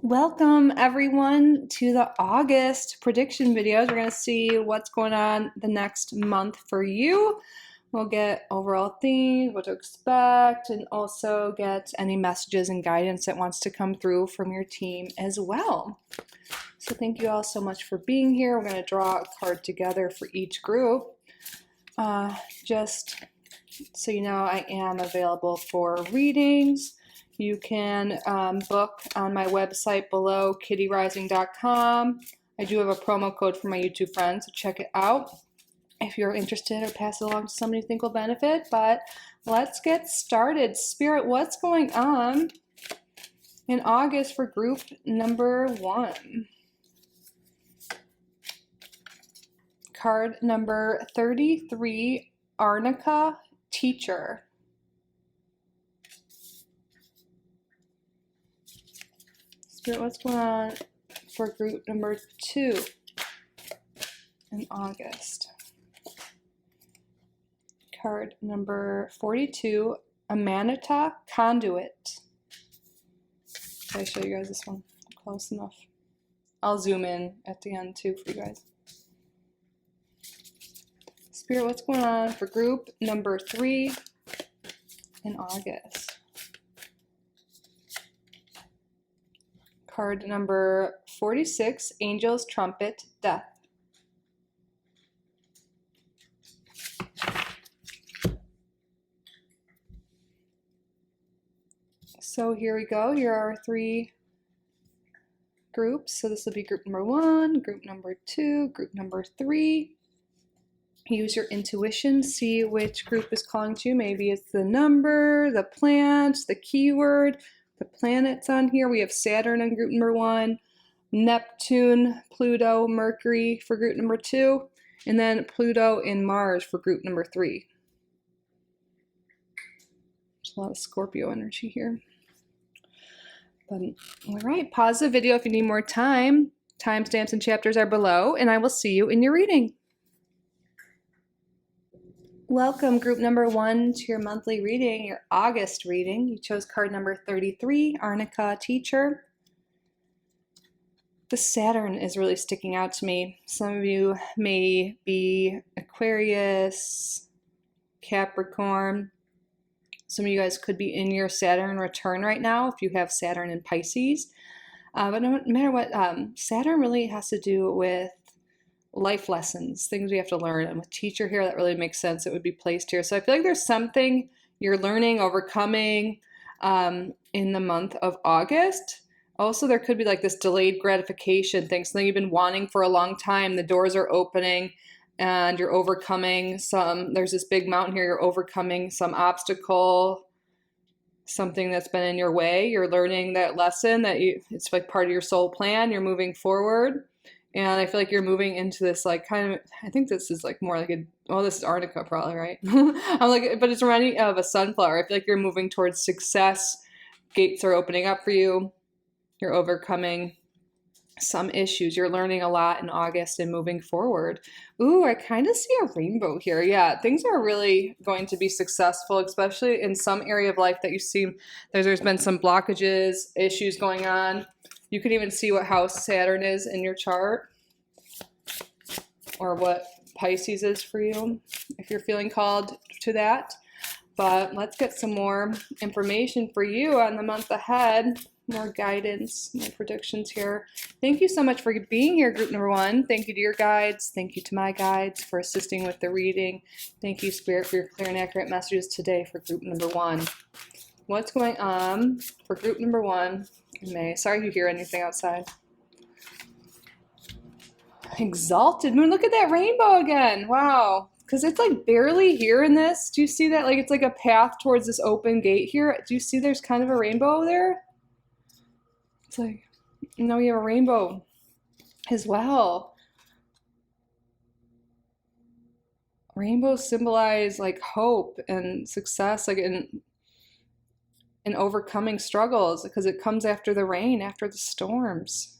Welcome everyone to the August prediction videos. We're going to see what's going on the next month for you. We'll get overall themes, what to expect, and also get any messages and guidance that wants to come through from your team as well. So thank you all so much for being here. We're going to draw a card together for each group. Just so you know, I am available for readings. You can book on my website below, kittyoutsidethebox. I do have a promo code for my YouTube friends, so check it out if you're interested, or pass it along to somebody you think will benefit. But let's get started. Spirit, what's going on in August for group number 1? Card number 33, Arnica, Teacher. Spirit, what's going on for group number 2 in August? Card number 42, Amanita, Conduit. Did I show you guys this one close enough? I'll zoom in at the end too for you guys. Spirit, what's going on for group number 3 in August? Card number 46, Angel's Trumpet, Death. So here we go. Here are our 3 groups. So this will be group number 1, group number 2, group number 3. Use your intuition. See which group is calling to you. Maybe it's the number, the plant, the keyword, the planets on here. We have Saturn on group number 1, Neptune, Pluto, Mercury for group number 2, and then Pluto and Mars for group number 3. There's a lot of Scorpio energy here. But, all right, pause the video if you need more time. Timestamps and chapters are below, and I will see you in your reading. Welcome, group number 1, to your monthly reading, your August reading. You chose card number 33, Arnica, Teacher. The Saturn is really sticking out to me. Some of you may be Aquarius, Capricorn. Some of you guys could be in your Saturn return right now if you have Saturn in Pisces. But no matter what, Saturn really has to do with life lessons, things we have to learn. And with teacher here, that really makes sense. It would be placed here. So I feel like there's something you're learning, overcoming in the month of August. Also, there could be like this delayed gratification thing, something you've been wanting for a long time. The doors are opening and you're overcoming there's this big mountain here. You're overcoming some obstacle, something that's been in your way. You're learning that lesson it's like part of your soul plan. You're moving forward. And I feel like you're moving into this like kind of, I think this is like more like this is Arnica probably, right? I'm like, but it's reminding me of a sunflower. I feel like you're moving towards success. Gates are opening up for you. You're overcoming some issues. You're learning a lot in August and moving forward. Ooh, I kind of see a rainbow here. Yeah, things are really going to be successful, especially in some area of life that you see there's been some blockages, issues going on. You can even see what house Saturn is in your chart, or what Pisces is for you, if you're feeling called to that. But let's get some more information for you on the month ahead, more guidance, more predictions here. Thank you so much for being here, group number 1. Thank you to your guides. Thank you to my guides for assisting with the reading. Thank you, Spirit, for your clear and accurate messages today for group number 1. What's going on for group number 1 in May? Sorry if you hear anything outside. Exalted Moon. Look at that rainbow again. Wow. Because it's like barely here in this. Do you see that? Like it's like a path towards this open gate here. Do you see there's kind of a rainbow there? It's like, you know, we have a rainbow as well. Rainbows symbolize like hope and success, like in overcoming struggles, because it comes after the rain, after the storms.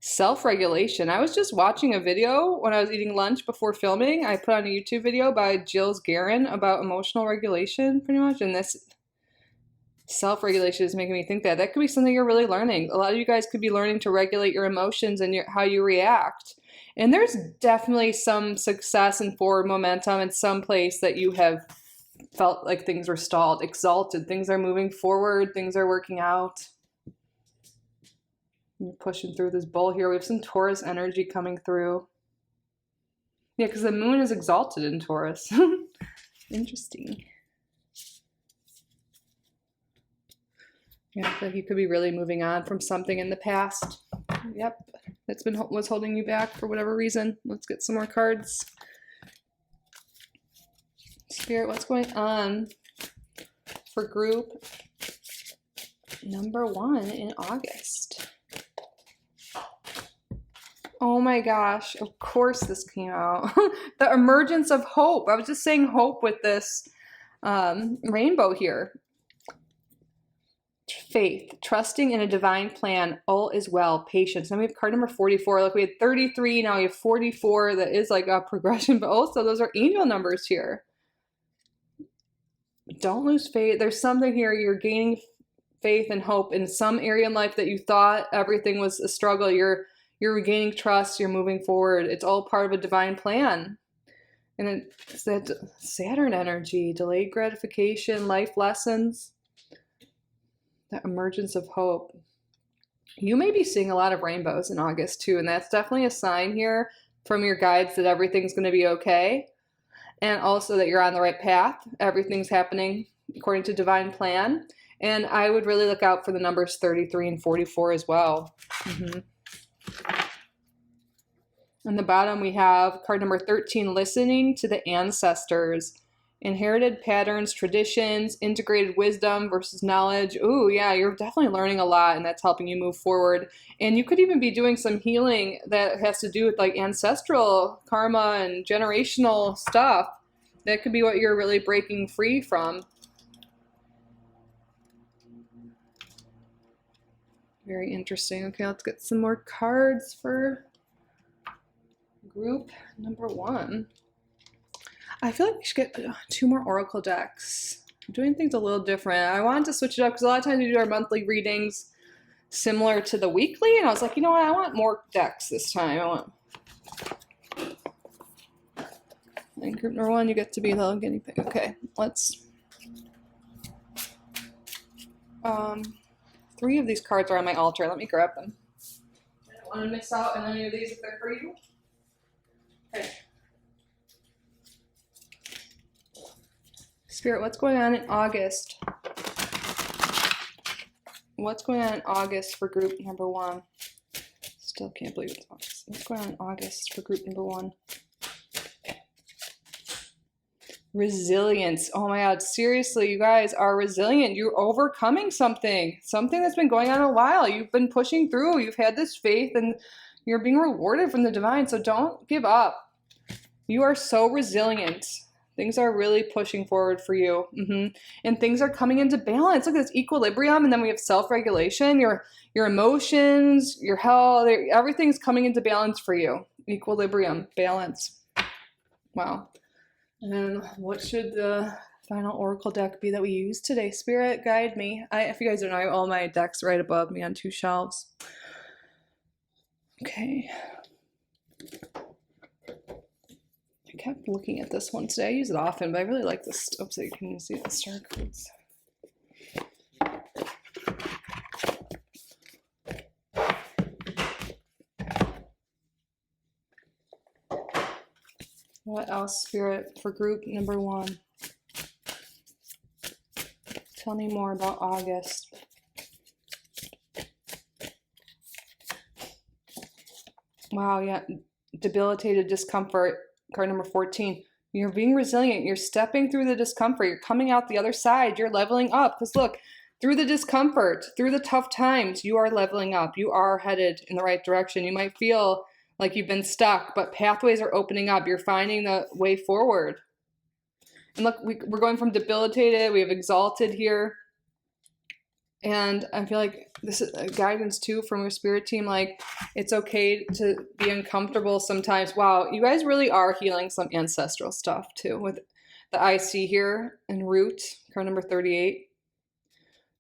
Self-regulation. I was just watching a video when I was eating lunch before filming. I put on a YouTube video by Jill Garin about emotional regulation, pretty much, and this Self-regulation is making me think that. That could be something you're really learning. A lot of you guys could be learning to regulate your emotions and how you react. And there's definitely some success and forward momentum in some place that you have felt like things were stalled, exalted. Things are moving forward. Things are working out. You're pushing through this bowl here. We have some Taurus energy coming through. Yeah, because the moon is exalted in Taurus. Interesting. Yeah, I feel like you could be really moving on from something in the past. Yep, that's was holding you back for whatever reason. Let's get some more cards. Spirit, what's going on for group number 1 in August? Oh my gosh, of course this came out. The emergence of hope. I was just saying hope with this rainbow here. Faith, trusting in a divine plan, all is well, patience. Now we have card number 44. Like we had 33, now we have 44. That is like a progression, but also those are angel numbers here. Don't lose faith. There's something here. You're gaining faith and hope in some area in life that you thought everything was a struggle. You're regaining trust. You're moving forward. It's all part of a divine plan. And it's that Saturn energy, delayed gratification, life lessons. That emergence of hope. You may be seeing a lot of rainbows in August too, and that's definitely a sign here from your guides that everything's going to be okay, and also that you're on the right path. Everything's happening according to divine plan, and I would really look out for the numbers 33 and 44 as well. On the bottom, we have card number 13, listening to the ancestors. Inherited patterns, traditions, integrated wisdom versus knowledge. Ooh, yeah, you're definitely learning a lot, and that's helping you move forward. And you could even be doing some healing that has to do with like ancestral karma and generational stuff. That could be what you're really breaking free from. Very interesting. Okay, let's get some more cards for group number 1. I feel like we should get 2 more oracle decks. I'm doing things a little different. I wanted to switch it up because a lot of times we do our monthly readings similar to the weekly, and I was like, you know what? I want more decks this time. And group number 1, you get to be the guinea pig. Okay, let's. 3 of these cards are on my altar. Let me grab them. I don't want to miss out on any of these if they're for you. Okay. Spirit, what's going on in August? What's going on in August for group number 1? Still can't believe it's August. What's going on in August for group number 1? Resilience. Oh my God, seriously, you guys are resilient. You're overcoming something that's been going on a while. You've been pushing through. You've had this faith and you're being rewarded from the divine. So don't give up. You are so resilient. Things are really pushing forward for you. And things are coming into balance. Look at this equilibrium. And then we have self-regulation, your emotions, your health, everything's coming into balance for you. Equilibrium, balance. Wow. And what should the final oracle deck be that we use today? Spirit, guide me. If you guys don't know, I have all my decks right above me on 2 shelves. Okay. I kept looking at this one today. I use it often, but I really like this. Oops, you can see the star cards. What else, Spirit, for group number 1? Tell me more about August. Wow, yeah. Debilitated discomfort. Card number 14. You're being resilient. You're stepping through the discomfort. You're coming out the other side. You're leveling up. Because look, through the discomfort, through the tough times, you are leveling up. You are headed in the right direction. You might feel like you've been stuck, but pathways are opening up. You're finding the way forward. And look, we're going from debilitated. We have exalted here. And I feel like this is a guidance too from your spirit team. Like, it's okay to be uncomfortable sometimes. Wow, you guys really are healing some ancestral stuff too with the IC here and root, card number 38.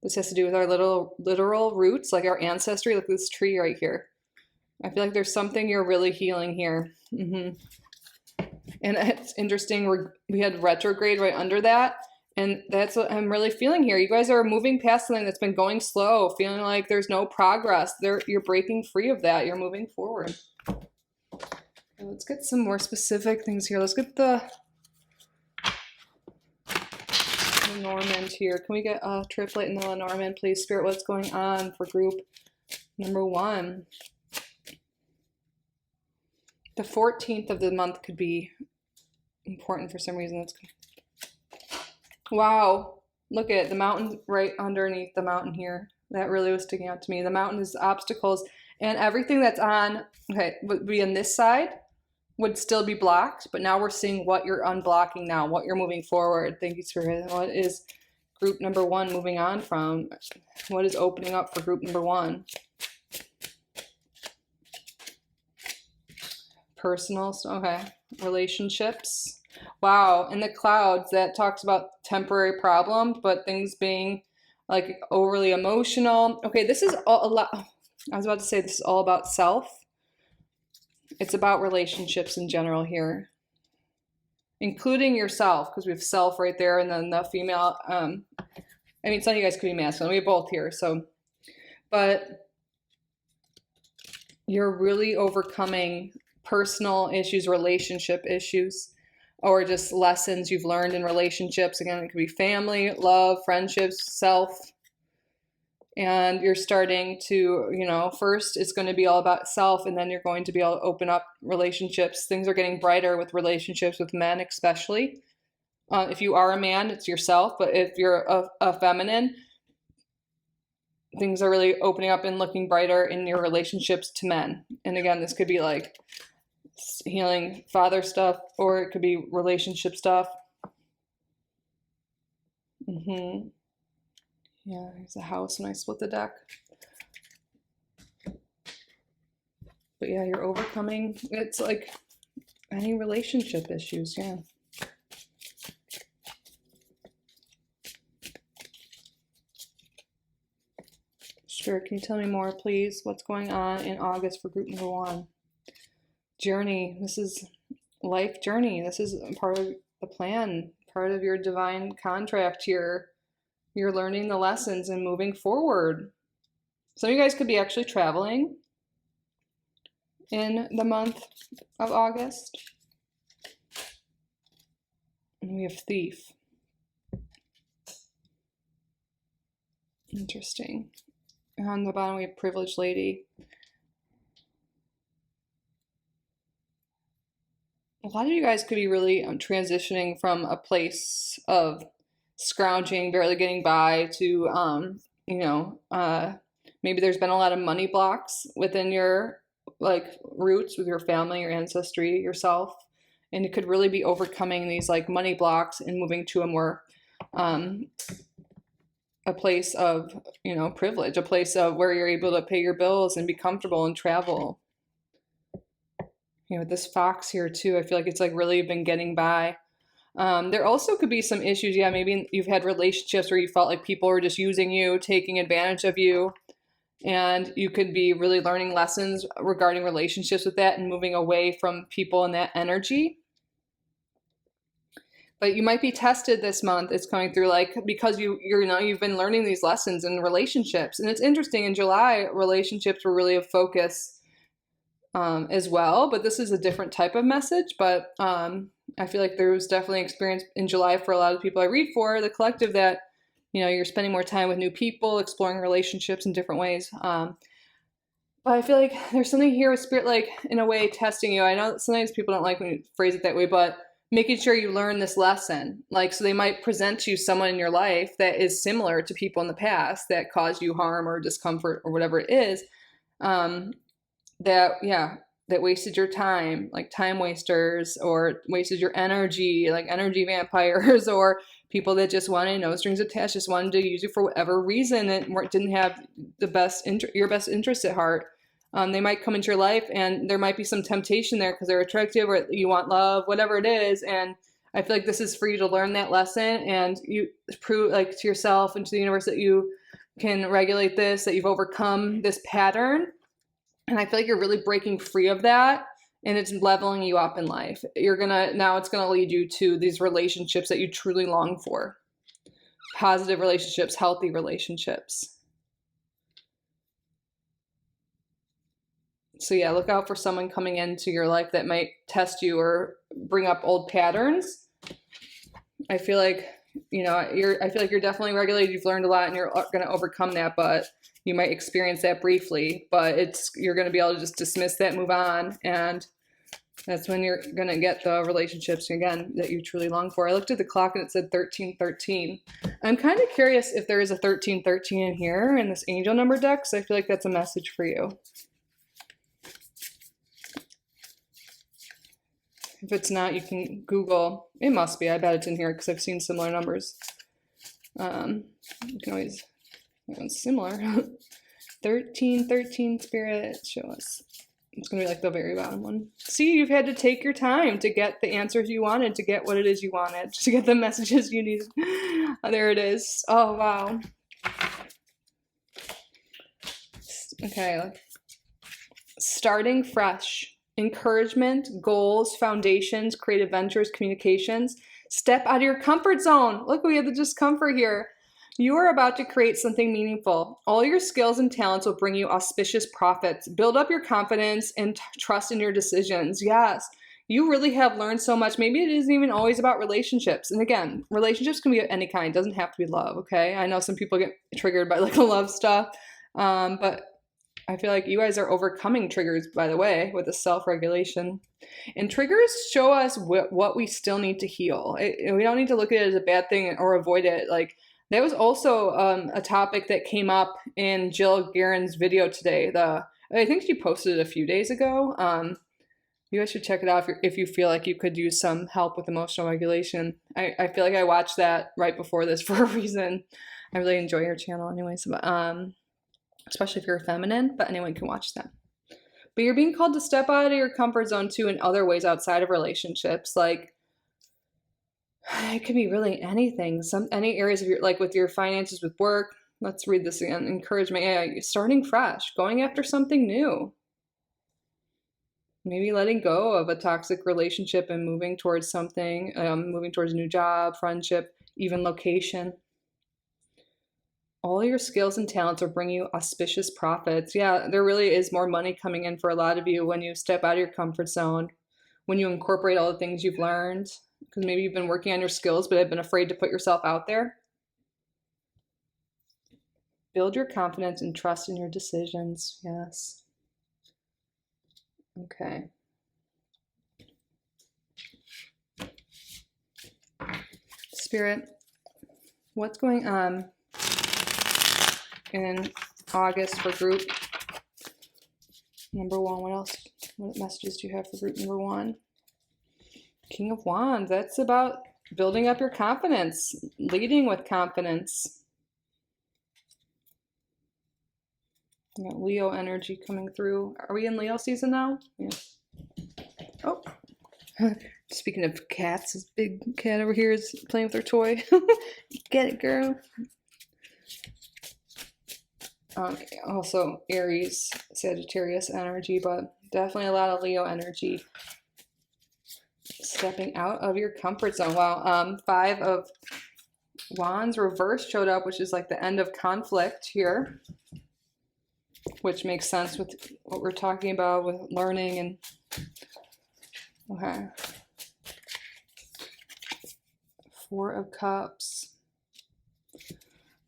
This has to do with our literal roots, like our ancestry. Look at this tree right here. I feel like there's something you're really healing here. And it's interesting, we had retrograde right under that. And that's what I'm really feeling here. You guys are moving past something that's been going slow, feeling like there's no progress. You're breaking free of that. You're moving forward. Let's get some more specific things here. Let's get the Lenormand here. Can we get a triplet in the Lenormand, please? Spirit, what's going on for group number 1? The 14th of the month could be important for some reason. Wow. Look at the mountain right underneath the mountain here. That really was sticking out to me. The mountain is obstacles, and everything that's on, okay, would be on this side would still be blocked, but now we're seeing what you're unblocking now, what you're moving forward. Thank you, Spirit. What is group number 1 moving on from? What is opening up for group number 1? Personal, okay. Relationships. Wow, in the clouds, that talks about temporary problems, but things being like overly emotional. Okay, this is all a lot. I was about to say this is all about self. It's about relationships in general here, including yourself, because we have self right there, and then the female. I mean, some of you guys could be masculine. We have both here, so. But you're really overcoming personal issues, relationship issues, or just lessons you've learned in relationships. Again, it could be family, love, friendships, self. And you're starting to, first it's going to be all about self, and then you're going to be able to open up relationships. Things are getting brighter with relationships with men, especially. If you are a man, it's yourself. But if you're a feminine, things are really opening up and looking brighter in your relationships to men. And again, this could be like healing father stuff, or it could be relationship stuff. Yeah, there's a house when I split the deck. But yeah, you're overcoming, it's like any relationship issues, yeah. Sure, can you tell me more, please? What's going on in August for group number 1? Journey. This is life journey. This is part of the plan, part of your divine contract here. You're learning the lessons and moving forward. Some of you guys could be actually traveling in the month of August. And we have Thief. Interesting. And on the bottom we have Privileged Lady. A lot of you guys could be really transitioning from a place of scrounging, barely getting by, to, maybe there's been a lot of money blocks within your roots with your family, your ancestry, yourself, and it could really be overcoming these money blocks and moving to a more a place of privilege, a place of where you're able to pay your bills and be comfortable and travel. With this fox here too, I feel like it's really been getting by. There also could be some issues. Yeah, maybe you've had relationships where you felt like people were just using you, taking advantage of you. And you could be really learning lessons regarding relationships with that and moving away from people in that energy. But you might be tested this month. It's coming through because you've been learning these lessons in relationships. And it's interesting, in July, relationships were really a focus as well, but this is a different type of message. But I feel like there was definitely experience in July for a lot of people I read for, the collective, that you're spending more time with new people, exploring relationships in different ways. But I feel like there's something here with Spirit, in a way, testing you. I know that sometimes people don't like when you phrase it that way, but making sure you learn this lesson. So they might present you someone in your life that is similar to people in the past that caused you harm or discomfort or whatever it is. That wasted your time, time wasters, or wasted your energy, energy vampires, or people that just wanted no strings attached, just wanted to use you for whatever reason and didn't have your best interest at heart. They might come into your life, and there might be some temptation there because they're attractive, or you want love, whatever it is. And I feel like this is for you to learn that lesson, and you prove to yourself and to the universe that you can regulate this, that you've overcome this pattern. And I feel like you're really breaking free of that, and it's leveling you up in life. Now it's gonna lead you to these relationships that you truly long for. Positive relationships, healthy relationships. So yeah, look out for someone coming into your life that might test you or bring up old patterns. I feel like, I feel like you're definitely regulated. You've learned a lot and you're going to overcome that, but you might experience that briefly, but you're going to be able to just dismiss that, move on. And that's when you're going to get the relationships again that you truly long for. I looked at the clock and it said 1313. I'm kind of curious if there is a 1313 in here in this angel number deck, because I feel like that's a message for you. If it's not, you can Google. It must be. I bet it's in here because I've seen similar numbers. You can always, that one's similar. 1313 spirit, show us. It's going to be like the very bottom one. See, you've had to take your time to get the answers you wanted, to get what it is you wanted, to get the messages you needed. Oh, there it is. Oh, wow. Okay. Starting fresh. Encouragement, goals, foundations, creative ventures, communications. Step out of your comfort zone. Look, we have the discomfort here. You are about to create something meaningful. All your skills and talents will bring you auspicious profits. Build up your confidence and trust in your decisions. Yes, you really have learned so much. Maybe it isn't even always about relationships. And again, relationships can be of any kind. It doesn't have to be love, okay? I know some people get triggered by like the love stuff, but I feel like you guys are overcoming triggers, by the way, with the self-regulation. And triggers show us what we still need to heal. We don't need to look at it as a bad thing or avoid it. Like, that was also a topic that came up in Jill Guerin's video today. I think she posted it a few days ago. You guys should check it out if you feel like you could use some help with emotional regulation. I feel like I watched that right before this for a reason. I really enjoy her channel anyways. But, especially if you're feminine, but anyone can watch them. But you're being called to step out of your comfort zone too in other ways outside of relationships. Like, it could be really anything. Any areas of your, like with your finances, with work. Let's read this again. Encouragement. Yeah, starting fresh, going after something new. Maybe letting go of a toxic relationship and moving towards something, moving towards a new job, friendship, even location. All your skills and talents will bring you auspicious profits. Yeah, there really is more money coming in for a lot of you when you step out of your comfort zone, when you incorporate all the things you've learned, because maybe you've been working on your skills, but have been afraid to put yourself out there. Build your confidence and trust in your decisions. Yes. Okay. Spirit, what's going on in August for group number 1? What else? What messages do you have for group number 1? King of Wands. That's about building up your confidence, leading with confidence. You got Leo energy coming through. Are we in Leo season now? Yeah. Oh. Speaking of cats, this big cat over here is playing with her toy. Get it, girl. Also Aries, Sagittarius energy, but definitely a lot of Leo energy. Stepping out of your comfort zone. Wow. 5 of Wands reverse showed up, which is like the end of conflict here, which makes sense with what we're talking about with learning and okay. 4 of Cups.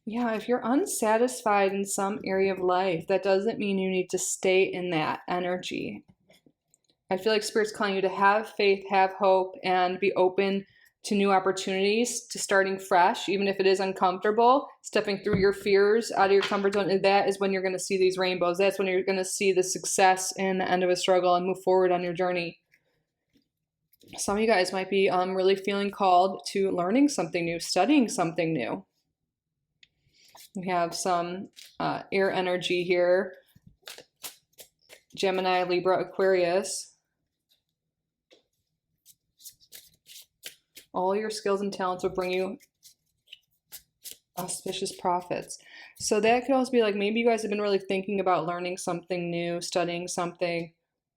Yeah, if you're unsatisfied in some area of life, that doesn't mean you need to stay in that energy. I feel like Spirit's calling you to have faith, have hope, and be open to new opportunities, to starting fresh, even if it is uncomfortable, stepping through your fears out of your comfort zone. And that is when you're going to see these rainbows. That's when you're going to see the success in the end of a struggle and move forward on your journey. Some of you guys might be really feeling called to learning something new, studying something new. We have some air energy here. Gemini, Libra, Aquarius. All your skills and talents will bring you auspicious profits. So that could also be like, maybe you guys have been really thinking about learning something new, studying something,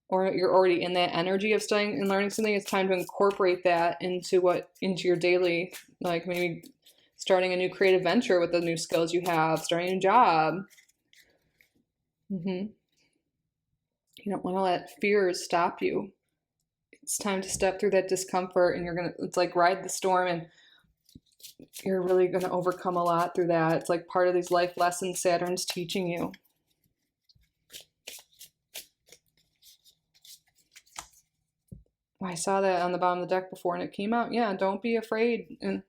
or you're already in that energy of studying and learning something. It's time to incorporate that into your daily, like maybe starting a new creative venture with the new skills you have, starting a new job. You don't want to let fears stop you. It's time to step through that discomfort, and it's like ride the storm, and you're really gonna overcome a lot through that. It's like part of these life lessons Saturn's teaching you. I saw that on the bottom of the deck before and it came out. Yeah, don't be afraid, and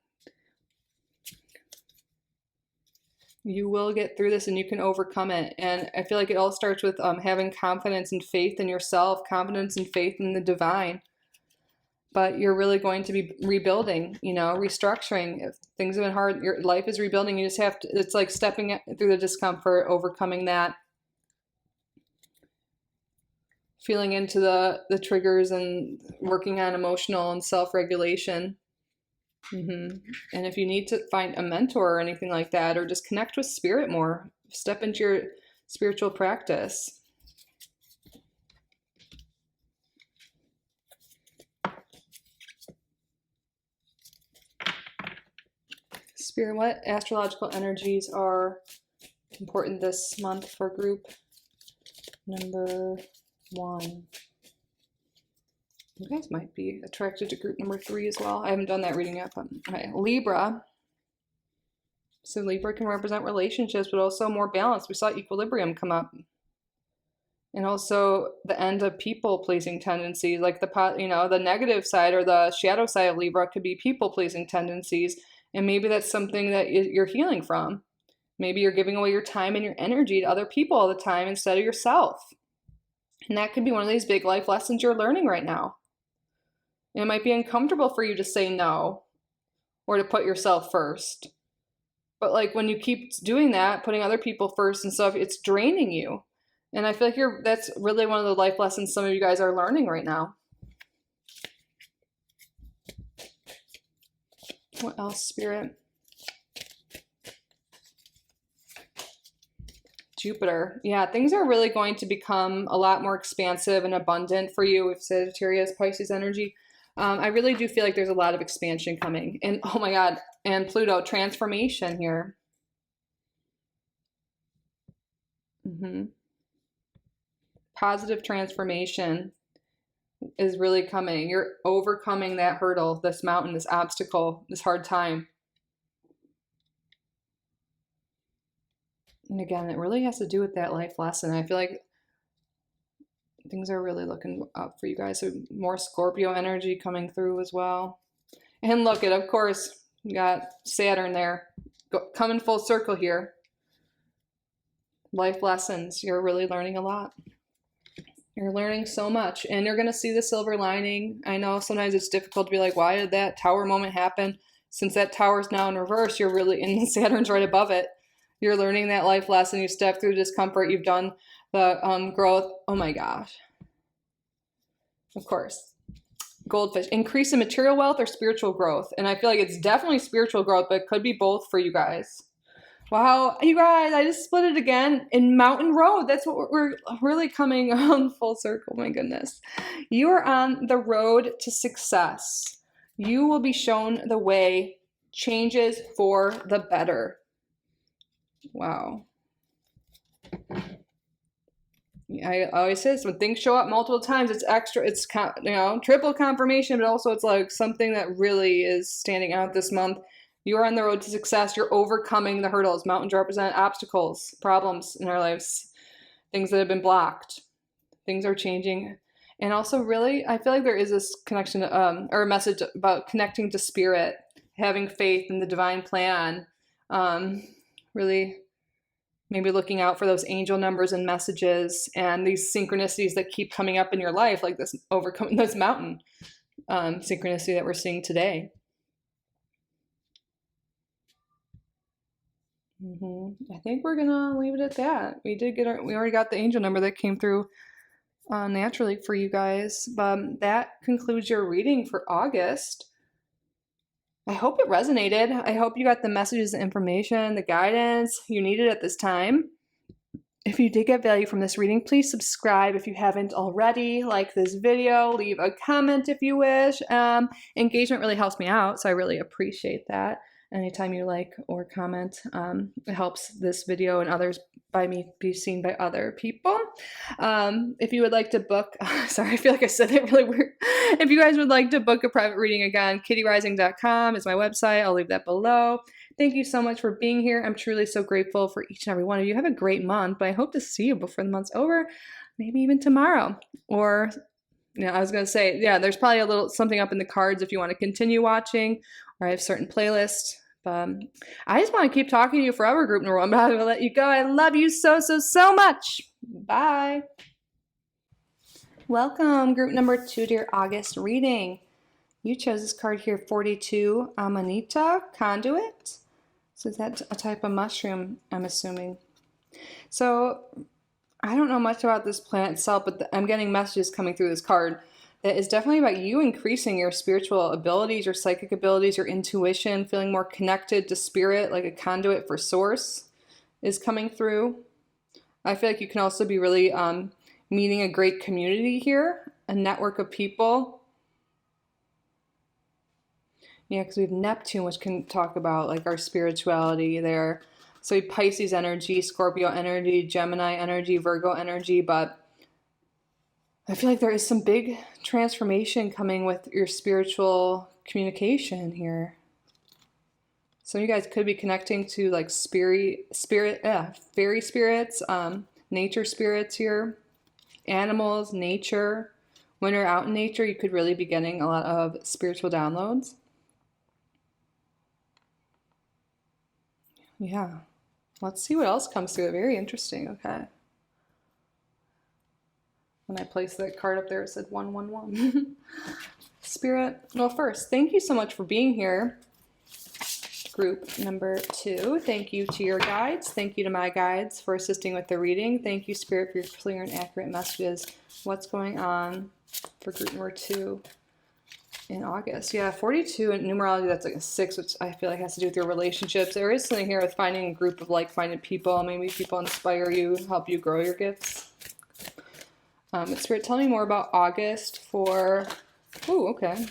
you will get through this and you can overcome it. And I feel like it all starts with having confidence and faith in yourself, confidence and faith in the divine. But you're really going to be rebuilding, restructuring. If things have been hard, your life is rebuilding. You just have to, it's like stepping through the discomfort, overcoming that, feeling into the triggers and working on emotional and self-regulation. And if you need to find a mentor or anything like that, or just connect with spirit more, step into your spiritual practice. Spirit, what astrological energies are important this month for group number 1? You guys might be attracted to group number 3 as well. I haven't done that reading yet, but okay. Libra. So Libra can represent relationships, but also more balance. We saw equilibrium come up. And also the end of people-pleasing tendencies, like the negative side or the shadow side of Libra could be people-pleasing tendencies. And maybe that's something that you're healing from. Maybe you're giving away your time and your energy to other people all the time instead of yourself. And that could be one of these big life lessons you're learning right now. And it might be uncomfortable for you to say no or to put yourself first. But like when you keep doing that, putting other people first and stuff, it's draining you. And I feel like that's really one of the life lessons some of you guys are learning right now. What else, Spirit? Jupiter. Yeah, things are really going to become a lot more expansive and abundant for you with Sagittarius, Pisces energy. I really do feel like there's a lot of expansion coming. And oh my God, and Pluto, transformation here. Positive transformation is really coming. You're overcoming that hurdle, this mountain, this obstacle, this hard time. And again, it really has to do with that life lesson. I feel like things are really looking up for you guys. So more Scorpio energy coming through as well. And look at, of course, you got Saturn there. Coming full circle here. Life lessons. You're really learning a lot. You're learning so much, and you're going to see the silver lining. I know sometimes it's difficult to be like, why did that tower moment happen? Since that tower is now in reverse, you're really, and Saturn's right above it. You're learning that life lesson. You step through discomfort. You've done the growth. Oh my gosh. Of course. Goldfish. Increase in material wealth or spiritual growth. And I feel like it's definitely spiritual growth, but it could be both for you guys. Wow, you guys, I just split it again in Mountain Road. That's what we're really coming on full circle. My goodness. You are on the road to success. You will be shown the way, changes for the better. Wow. I always say this, when things show up multiple times, it's extra, it's triple confirmation, but also it's like something that really is standing out this month. You are on the road to success. You're overcoming the hurdles. Mountains represent obstacles, problems in our lives, things that have been blocked. Things are changing. And also really, I feel like there is this connection or a message about connecting to spirit, having faith in the divine plan, really maybe looking out for those angel numbers and messages and these synchronicities that keep coming up in your life, like this overcoming this mountain synchronicity that we're seeing today. I think we're gonna leave it at that. We already got the angel number that came through naturally for you guys. That concludes your reading for August. I hope it resonated. I hope you got the messages, the information, the guidance you needed at this time. If you did get value from this reading, please subscribe if you haven't already. Like this video, leave a comment if you wish. Engagement really helps me out, so I really appreciate that. Anytime you like or comment, it helps this video and others by me be seen by other people. If you would like to book, sorry, I feel like I said it really weird. If you guys would like to book a private reading, again, kittyoutsidethebox is my website. I'll leave that below. Thank you so much for being here. I'm truly so grateful for each and every one of you. Have a great month, but I hope to see you before the month's over, maybe even tomorrow. Or, I was going to say, yeah, there's probably a little something up in the cards if you want to continue watching, or I have certain playlists. But I just want to keep talking to you forever, group number one, but I'm going to let you go. I love you so, so, so much. Bye. Welcome, group number 2 to your August reading. You chose this card here, 42 Amanita Conduit. So is that a type of mushroom, I'm assuming? So I don't know much about this plant itself, but I'm getting messages coming through this card that is definitely about you increasing your spiritual abilities, your psychic abilities, your intuition, feeling more connected to spirit, like a conduit for source is coming through. I feel like you can also be really meeting a great community here, a network of people. Yeah, because we have Neptune, which can talk about like our spirituality there. So we have Pisces energy, Scorpio energy, Gemini energy, Virgo energy, but I feel like there is some big transformation coming with your spiritual communication here. Some of you guys could be connecting to like fairy spirits, nature spirits here, animals, nature. When you're out in nature, you could really be getting a lot of spiritual downloads. Yeah. Let's see what else comes through. Very interesting. Okay. When I placed that card up there, it said 111. Spirit. Well, first, thank you so much for being here. Group number 2. Thank you to your guides. Thank you to my guides for assisting with the reading. Thank you, Spirit, for your clear and accurate messages. What's going on for group number 2 in August? Yeah, 42 in numerology, that's like a 6, which I feel like has to do with your relationships. There is something here with finding a group of like-minded people. Maybe people inspire you, help you grow your gifts. Spirit, tell me more about August for... Ooh, okay.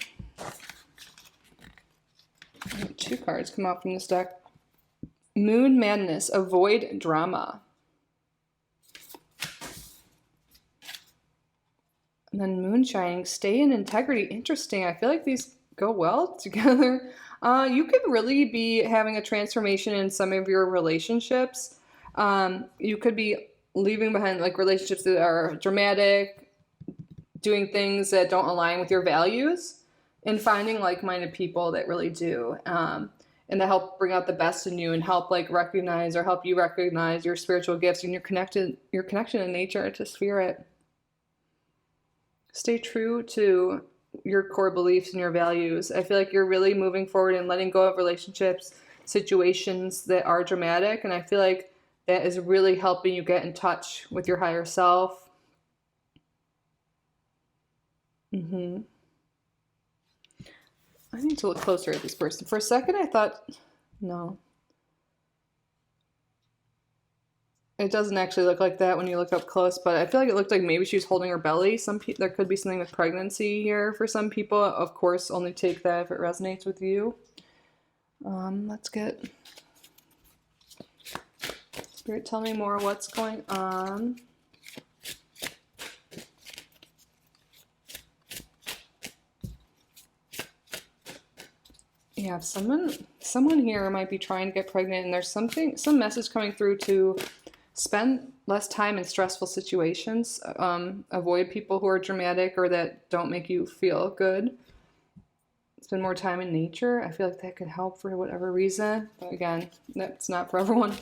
2 cards come out from this deck. Moon Madness, avoid drama. And then Moonshining, stay in integrity. Interesting. I feel like these go well together. You could really be having a transformation in some of your relationships. You could be leaving behind like relationships that are dramatic, doing things that don't align with your values, and finding like-minded people that really do. And that help bring out the best in you and help like recognize or help you recognize your spiritual gifts and your connection in nature to spirit. Stay true to your core beliefs and your values. I feel like you're really moving forward and letting go of relationships, situations that are dramatic. And I feel like that is really helping you get in touch with your higher self. I need to look closer at this person. For a second, I thought, no. It doesn't actually look like that when you look up close, but I feel like it looked like maybe she was holding her belly. There could be something with pregnancy here for some people. Of course, only take that if it resonates with you. Let's get... Spirit, tell me more. What's going on? Yeah, someone here might be trying to get pregnant, and there's some message coming through to spend less time in stressful situations. Avoid people who are dramatic or that don't make you feel good. Spend more time in nature. I feel like that could help for whatever reason. But again, that's not for everyone.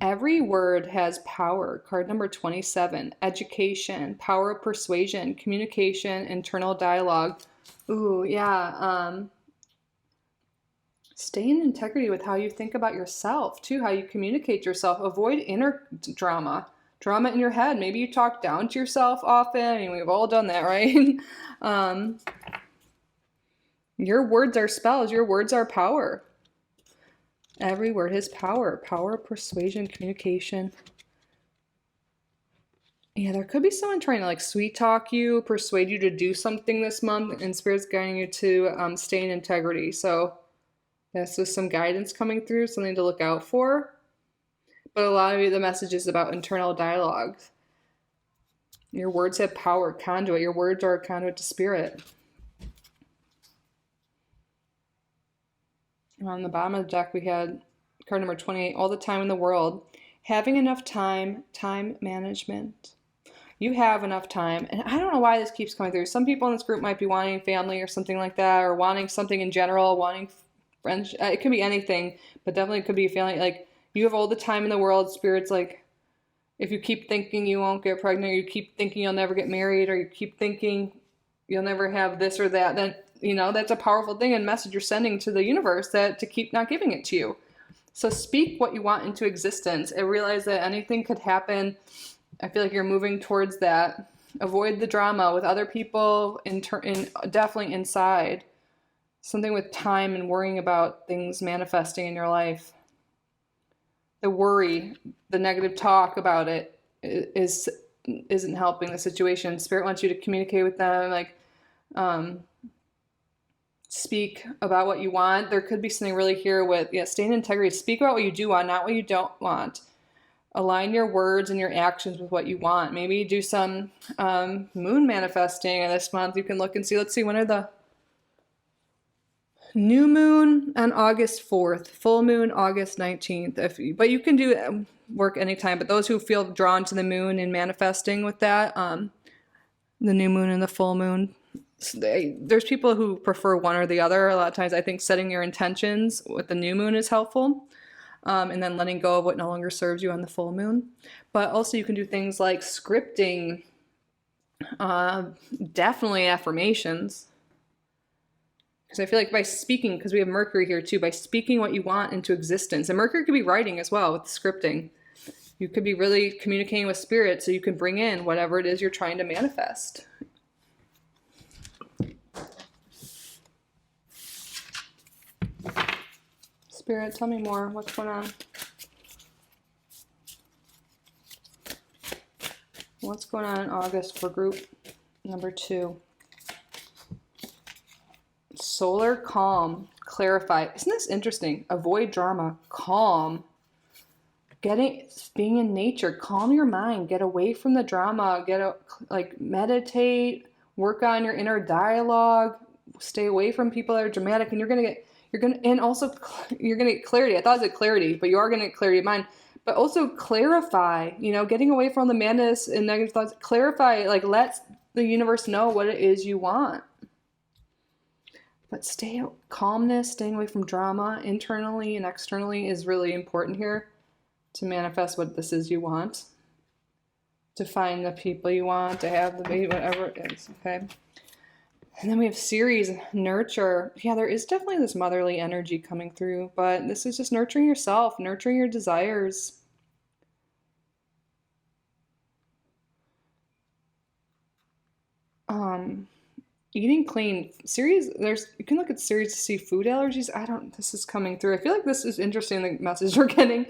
Every word has power. Card number 27. Education, power of persuasion, communication, internal dialogue. Ooh, yeah. Stay in integrity with how you think about yourself, too, how you communicate yourself. Avoid inner drama. drama in your head. Maybe you talk down to yourself often. I mean, we've all done that, right? Your words are spells. Your words are power. Every word has power. Power, persuasion, communication. Yeah, there could be someone trying to like sweet talk you, persuade you to do something this month, and Spirit's guiding you to stay in integrity. So that's just some guidance coming through, something to look out for. But a lot of you, the message is about internal dialogue. Your words have power, conduit. Your words are a conduit to Spirit. On the bottom of the deck, we had card number 28, all the time in the world. Having enough time, time management. You have enough time. And I don't know why this keeps coming through. Some people in this group might be wanting family or something like that, or wanting something in general, wanting friends. It could be anything, but definitely could be a family. Like, you have all the time in the world. Spirit's like, if you keep thinking you won't get pregnant, or you keep thinking you'll never get married, or you keep thinking you'll never have this or that, then, you know, that's a powerful thing and message you're sending to the universe that to keep not giving it to you. So speak what you want into existence and realize that anything could happen. I feel like you're moving towards that. Avoid the drama with other people, definitely inside. Something with time and worrying about things manifesting in your life. The worry, the negative talk about it isn't helping the situation. Spirit wants you to communicate with them, like speak about what you want. There could be something really here with stay in integrity. Speak about what you do want, not what you don't want. Align your words and your actions with what you want. Maybe do some moon manifesting this month. You can look and see. Let's see, when are the new moon on August 4th, full moon August 19th. But you can do work anytime. But those who feel drawn to the moon and manifesting with that, the new moon and the full moon, there's people who prefer one or the other. A lot of times I think setting your intentions with the new moon is helpful. And then letting go of what no longer serves you on the full moon. But also you can do things like scripting, definitely affirmations. Because I feel like by speaking, because we have Mercury here too, by speaking what you want into existence. And Mercury could be writing as well with scripting. You could be really communicating with Spirit so you can bring in whatever it is you're trying to manifest. Spirit, tell me more. What's going on? What's going on in August for group number 2? Solar calm. Clarify. Isn't this interesting? Avoid drama. Calm. Being in nature. Calm your mind. Get away from the drama. Meditate. Work on your inner dialogue. Stay away from people that are dramatic, and you're gonna get clarity. I thought it was clarity, but you are gonna get clarity of mind. But also clarify, getting away from the madness and negative thoughts. Clarify, let the universe know what it is you want. But calmness, staying away from drama internally and externally is really important here to manifest what this is you want. To find the people you want, to have the baby, whatever it is, okay? And then we have Ceres, nurture. Yeah, there is definitely this motherly energy coming through, but this is just nurturing yourself, nurturing your desires. Eating clean. Ceres, you can look at Ceres to see food allergies. This is coming through. I feel like this is interesting, the message we're getting.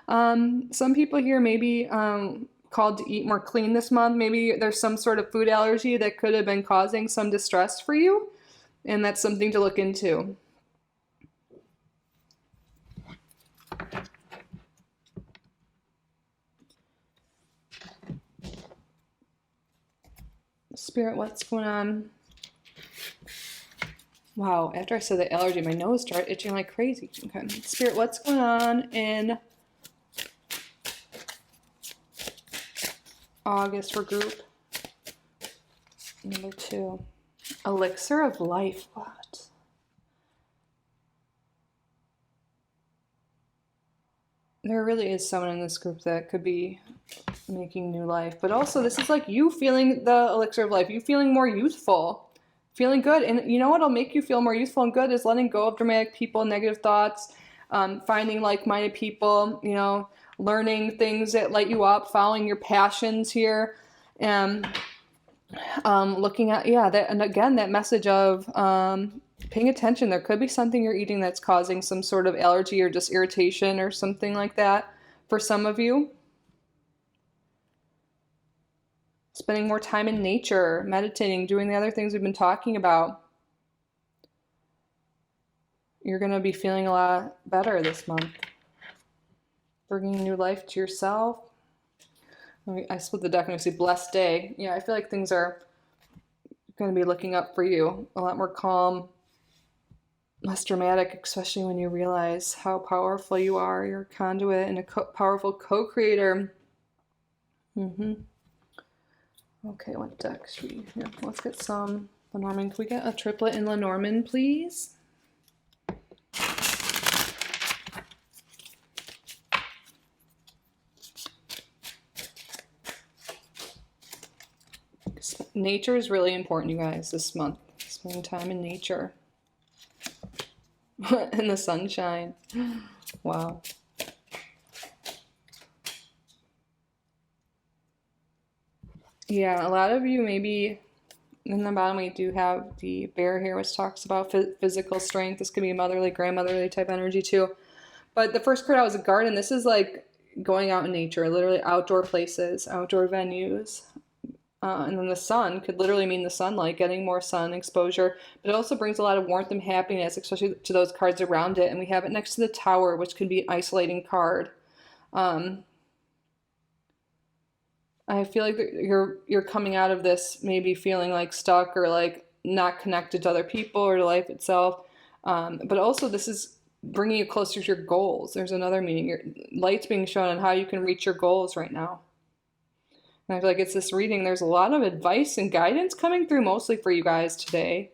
Some people here maybe called to eat more clean this month. Maybe there's some sort of food allergy that could have been causing some distress for you, and that's something to look into. Spirit, what's going on? Wow, after I said the allergy, my nose started itching like crazy. Okay, Spirit, what's going on in August for group number 2? Elixir of life. What? There really is someone in this group that could be making new life. But also, this is like you feeling the elixir of life. You feeling more youthful. Feeling good. And you know what'll make you feel more youthful and good is letting go of dramatic people, negative thoughts, finding like-minded people, learning things that light you up, following your passions here, and looking at, yeah, that, and again, that message of paying attention. There could be something you're eating that's causing some sort of allergy or just irritation or something like that for some of you. Spending more time in nature, meditating, doing the other things we've been talking about. You're going to be feeling a lot better this month. Bringing new life to yourself. I split the deck and I see blessed day. Yeah, I feel like things are going to be looking up for you. A lot more calm, less dramatic, especially when you realize how powerful you are. You're a conduit and a powerful co-creator. Okay, what deck should we... Here, let's get some Lenormand. Can we get a triplet in Lenormand, please? Nature is really important, you guys, this month. Spending time in nature. In the sunshine. Wow. Yeah, a lot of you maybe, in the bottom we do have the bear here, which talks about physical strength. This could be a motherly, grandmotherly type energy too. But the first card out was a garden. This is like going out in nature, literally outdoor places, outdoor venues. And then the sun could literally mean the sunlight, getting more sun exposure. But it also brings a lot of warmth and happiness, especially to those cards around it. And we have it next to the tower, which could be an isolating card. I feel like you're coming out of this maybe feeling like stuck or like not connected to other people or to life itself. But also this is bringing you closer to your goals. There's another meaning. Your light's being shown on how you can reach your goals right now. And I feel like it's this reading. There's a lot of advice and guidance coming through mostly for you guys today.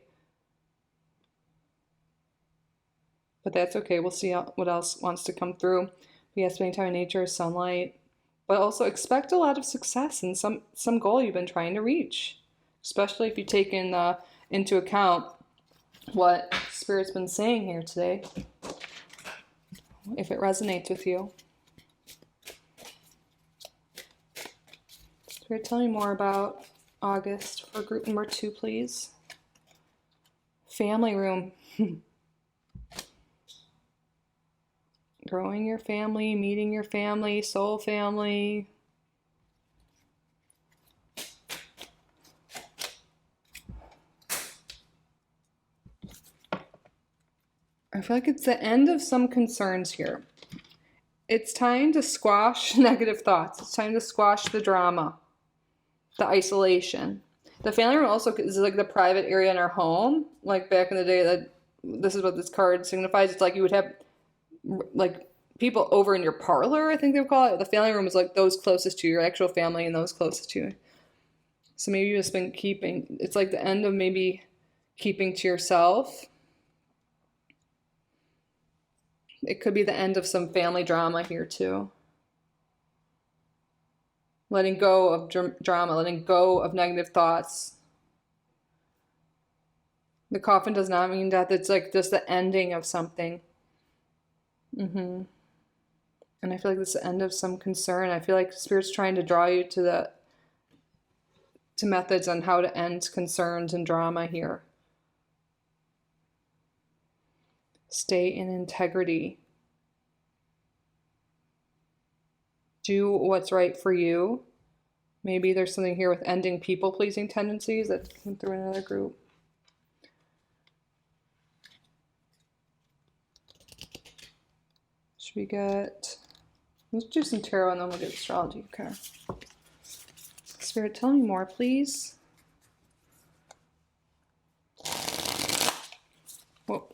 But that's okay. We'll see what else wants to come through. Yeah, spending time in nature, sunlight. But also expect a lot of success in some goal you've been trying to reach. Especially if you take into account what Spirit's been saying here today. If it resonates with you. Spirit, tell me more about August for group number 2, please. Family room. Growing your family, meeting your family, soul family. I feel like it's the end of some concerns here. It's time to squash negative thoughts. It's time to squash the drama, the isolation. The family room also is like the private area in our home. Like back in the day, that this is what this card signifies. It's like you would have like people over in your parlor, I think they would call it. The family room is like those closest to your actual family and those closest to you. So maybe you've just been keeping, it's like the end of maybe keeping to yourself. It could be the end of some family drama here too. Letting go of drama, letting go of negative thoughts. The coffin does not mean death. It's like just the ending of something. And I feel like this is the end of some concern. I feel like Spirit's trying to draw you to methods on how to end concerns and drama here. Stay in integrity. Do what's right for you. Maybe there's something here with ending people-pleasing tendencies that came through another group. Should we get... Let's do some tarot and then we'll get astrology. Okay. Spirit, tell me more, please. Whoa.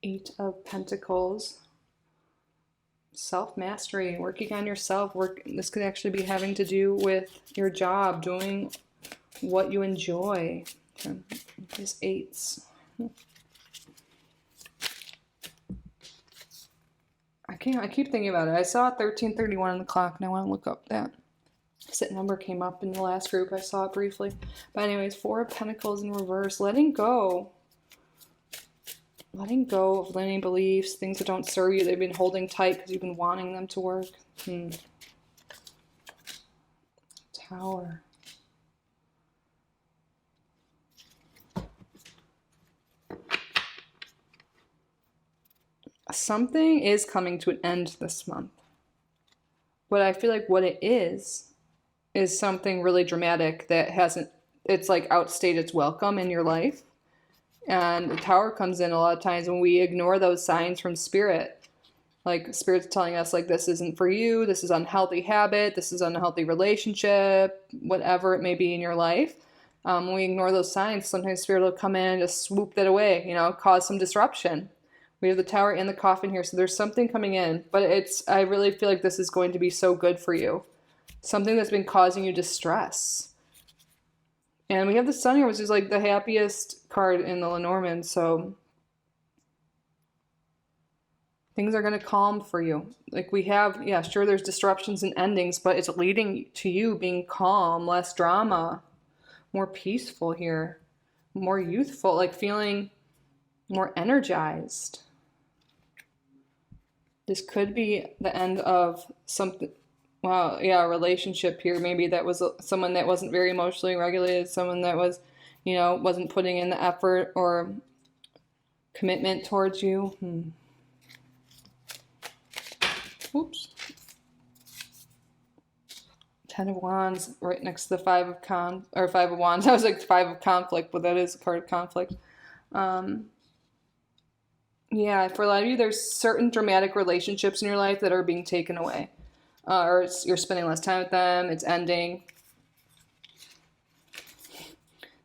Eight of Pentacles. Self-mastery, working on yourself. This could actually be having to do with your job, doing what you enjoy. Okay. These eights. I I keep thinking about it. I saw 1331 on the clock, and I want to look up that. That number came up in the last group. I saw it briefly. But anyways, 4 of Pentacles in reverse. Letting go. Letting go of limiting beliefs, things that don't serve you. They've been holding tight because you've been wanting them to work. Tower. Something is coming to an end this month. But I feel like what it is something really dramatic that hasn't, it's like outstayed its welcome in your life. And the Tower comes in a lot of times when we ignore those signs from Spirit. Like Spirit's telling us like, this isn't for you, this is unhealthy habit, this is unhealthy relationship, whatever it may be in your life. When we ignore those signs, sometimes Spirit will come in and just swoop that away, you know, cause some disruption. We have the Tower and the Coffin here, so there's something coming in. But I really feel like this is going to be so good for you. Something that's been causing you distress. And we have the Sun here, which is like the happiest card in the Lenormand, so things are going to calm for you. Like we have, yeah, sure, there's disruptions and endings, but it's leading to you being calm, less drama, more peaceful here, more youthful, like feeling more energized. This could be the end of something. Wow, yeah, a relationship here. Maybe that was someone that wasn't very emotionally regulated, someone that was, you know, wasn't putting in the effort or commitment towards you. Oops. 10 of Wands right next to the 5 of Wands. I was like 5 of Conflict, but that is a card of conflict. Yeah, for a lot of you, there's certain dramatic relationships in your life that are being taken away. Or you're spending less time with them, it's ending.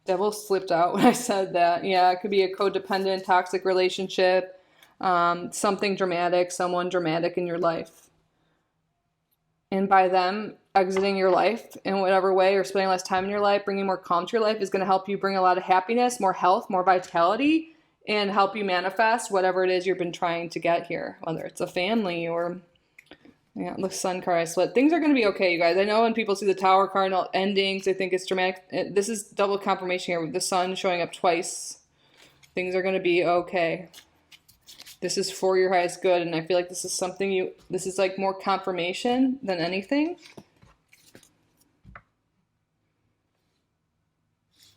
Devil slipped out when I said that. Yeah, it could be a codependent, toxic relationship, something dramatic, someone dramatic in your life. And by them exiting your life in whatever way or spending less time in your life, bringing more calm to your life is going to help you bring a lot of happiness, more health, more vitality, and help you manifest whatever it is you've been trying to get here, whether it's a family or... Yeah, the Sun card I split. Things are going to be okay, you guys. I know when people see the Tower card and all endings, they think it's dramatic. This is double confirmation here with the Sun showing up twice. Things are going to be okay. This is for your highest good, and I feel like this is something this is like more confirmation than anything.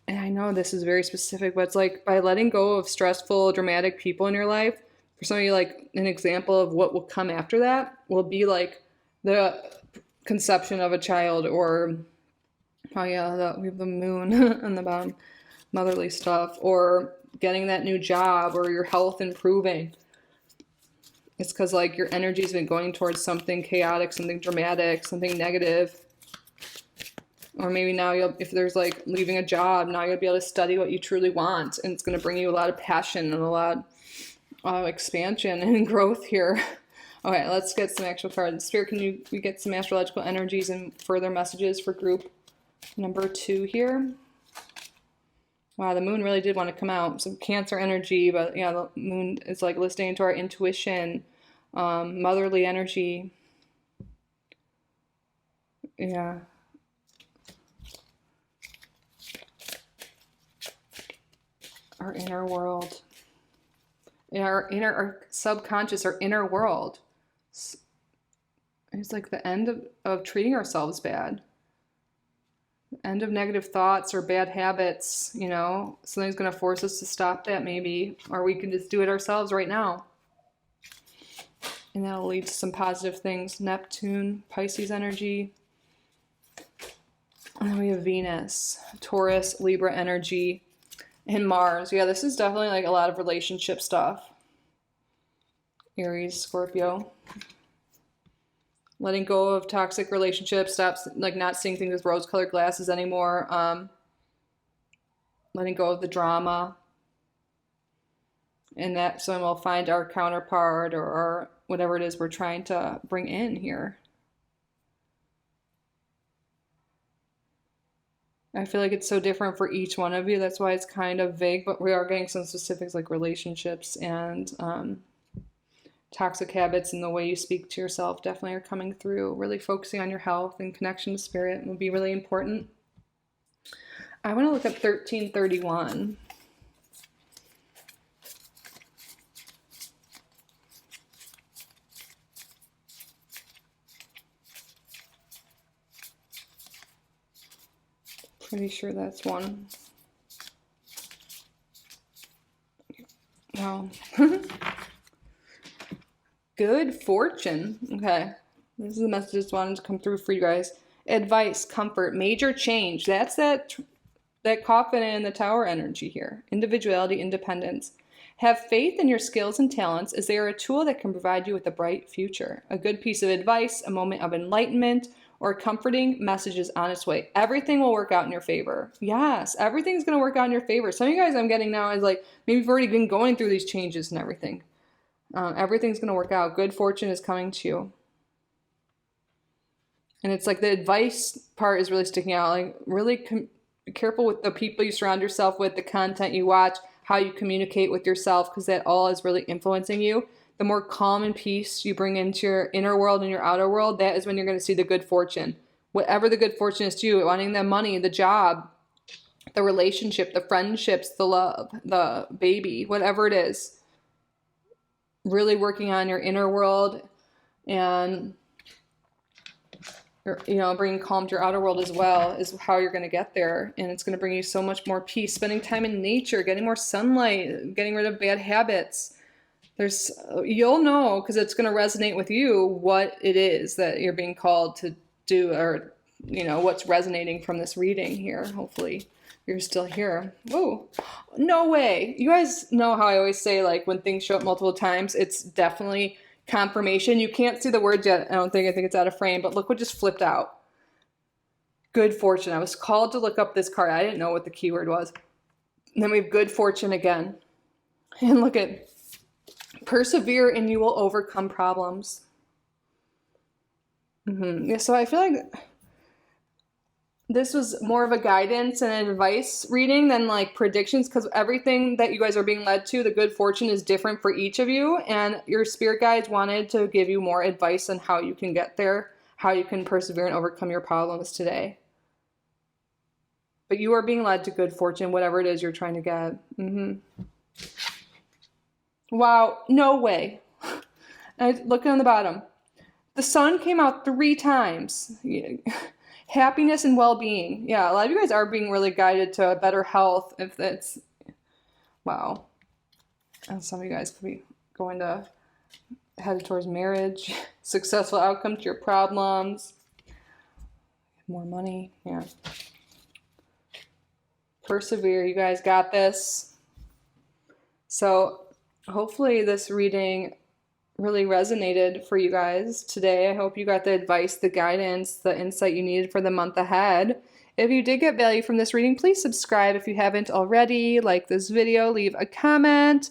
And I know this is very specific, but it's like by letting go of stressful, dramatic people in your life, for some of you, like an example of what will come after that will be like the conception of a child, or, oh yeah, we have the Moon on the bottom, motherly stuff, or getting that new job, or your health improving. It's because like your energy's been going towards something chaotic, something dramatic, something negative. Or maybe now if there's like leaving a job, now you'll be able to study what you truly want, and it's going to bring you a lot of passion and a lot expansion and growth here. Okay, let's get some actual cards. Spirit, can we get some astrological energies and further messages for group number 2 here? Wow, the Moon really did want to come out. Some Cancer energy, but yeah, the Moon is like listening to our intuition, motherly energy. Yeah. Our inner world. Our subconscious, our inner world. It's like the end of treating ourselves bad. The end of negative thoughts or bad habits, you know. Something's going to force us to stop that maybe. Or we can just do it ourselves right now. And that'll lead to some positive things. Neptune, Pisces energy. And then we have Venus, Taurus, Libra energy. And Mars. Yeah, this is definitely like a lot of relationship stuff. Aries, Scorpio. Letting go of toxic relationships. Stop like not seeing things with rose-colored glasses anymore. Letting go of the drama. And that someone will find our counterpart or whatever it is we're trying to bring in here. I feel like it's so different for each one of you. That's why it's kind of vague, but we are getting some specifics like relationships and toxic habits and the way you speak to yourself definitely are coming through. Really focusing on your health and connection to spirit will be really important. I want to look up 1331. Pretty sure that's one. Wow. Good fortune. Okay. This is the message I wanted to come through for you guys. Advice, comfort, major change. That's that coffin in the tower energy here. Individuality, independence. Have faith in your skills and talents as they are a tool that can provide you with a bright future. A good piece of advice, a moment of enlightenment, or a comforting message is on its way. Everything will work out in your favor. Yes, everything's going to work out in your favor. Some of you guys I'm getting now is like, maybe you've already been going through these changes and everything. Everything's going to work out. Good fortune is coming to you. And it's like the advice part is really sticking out. Like, really be careful with the people you surround yourself with, the content you watch, how you communicate with yourself, because that all is really influencing you. The more calm and peace you bring into your inner world and your outer world, that is when you're going to see the good fortune. Whatever the good fortune is to you, wanting the money, the job, the relationship, the friendships, the love, the baby, whatever it is. Really working on your inner world and, you know, bringing calm to your outer world as well is how you're going to get there. And it's going to bring you so much more peace, spending time in nature, getting more sunlight, getting rid of bad habits. You'll know, because it's going to resonate with you, what it is that you're being called to do, or, you know, what's resonating from this reading here. Hopefully you're still here. Whoa, no way. You guys know how I always say, like, when things show up multiple times, it's definitely confirmation. You can't see the words yet. I think it's out of frame, but look what just flipped out. Good fortune. I was called to look up this card. I didn't know what the keyword was. And then we have good fortune again. And look at persevere and you will overcome problems. Yeah, so I feel like this was more of a guidance and advice reading than like predictions, because everything that you guys are being led to, the good fortune, is different for each of you. And your spirit guides wanted to give you more advice on how you can get there, how you can persevere and overcome your problems today. But you are being led to good fortune, whatever it is you're trying to get. Wow, no way. Look on the bottom. The sun came out 3 times. Happiness and well-being. Yeah, a lot of you guys are being really guided to better health. If that's, wow. And some of you guys could be going to, headed towards marriage, successful outcome to your problems, more money. Yeah. Persevere, you guys got this. So hopefully this reading really resonated for you guys today. I hope you got the advice, the guidance, the insight you needed for the month ahead. If you did get value from this reading, please subscribe if you haven't already. Like this video, leave a comment.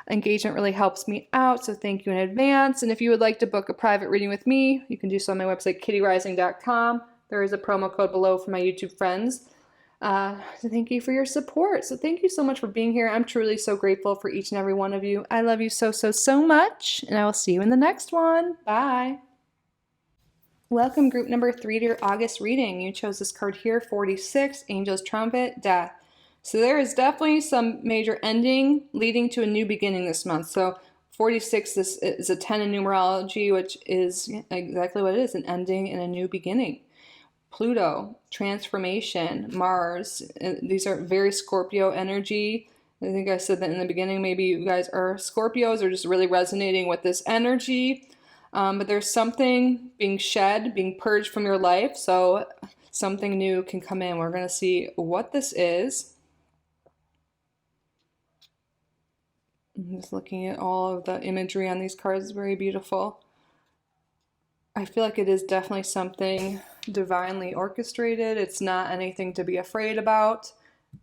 Engagement really helps me out, so thank you in advance. And if you would like to book a private reading with me, you can do so on my website, kittyoutsidethebox.com. There is a promo code below for my YouTube friends. So thank you for your support. So thank you so much for being here. I'm truly so grateful for each and every one of you. I love you so, so, so much. And I will see you in the next one. Bye. Welcome group number 3 to your August reading. You chose this card here, 46, Angel's Trumpet, Death. So there is definitely some major ending leading to a new beginning this month. So 46, this is a 10 in numerology, which is exactly what it is, an ending and a new beginning. Pluto, transformation, Mars, these are very Scorpio energy. I think I said that in the beginning. Maybe you guys are Scorpios or just really resonating with this energy. But there's something being shed, being purged from your life. So something new can come in. We're going to see what this is. I'm just looking at all of the imagery on these cards. It's very beautiful. I feel like it is definitely something divinely orchestrated. It's not anything to be afraid about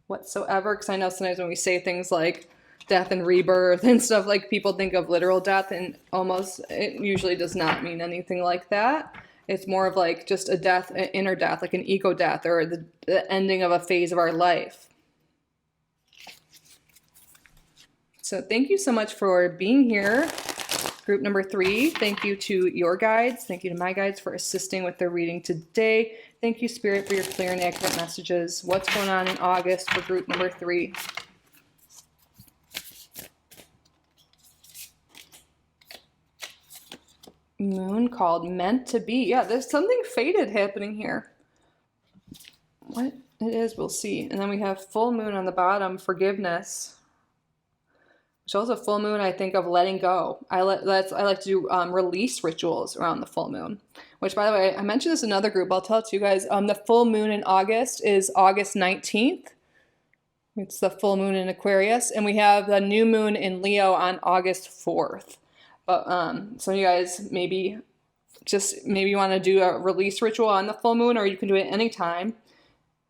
whatsoever, because I know sometimes when we say things like death and rebirth and stuff, like people think of literal death, and almost it usually does not mean anything like that. It's more of like just a death, an inner death, like an ego death, or the ending of a phase of our life. So thank you so much for being here. Group number 3, thank you to your guides. Thank you to my guides for assisting with their reading today. Thank you, Spirit, for your clear and accurate messages. What's going on in August for group number 3? Moon called meant to be. Yeah, there's something fated happening here. What it is, we'll see. And then we have full moon on the bottom, forgiveness. Which also full moon, I think of letting go. I like to do release rituals around the full moon. Which, by the way, I mentioned this in another group. I'll tell it to you guys. The full moon in August is August 19th. It's the full moon in Aquarius. And we have the new moon in Leo on August 4th. But some of you guys maybe you want to do a release ritual on the full moon, or you can do it anytime.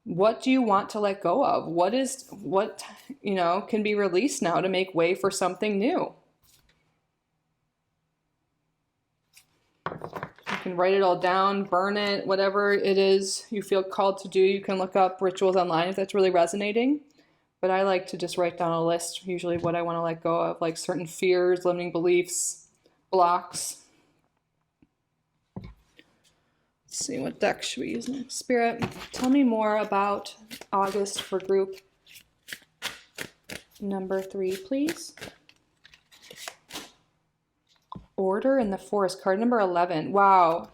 What do you want to let go of? What can be released now to make way for something new? You can write it all down, burn it, whatever it is you feel called to do. You can look up rituals online if that's really resonating. But I like to just write down a list, usually what I want to let go of, like certain fears, limiting beliefs, blocks. Let's see, what deck should we use next? Spirit, tell me more about August for group number 3, please. Order in the Forest, card number 11. Wow.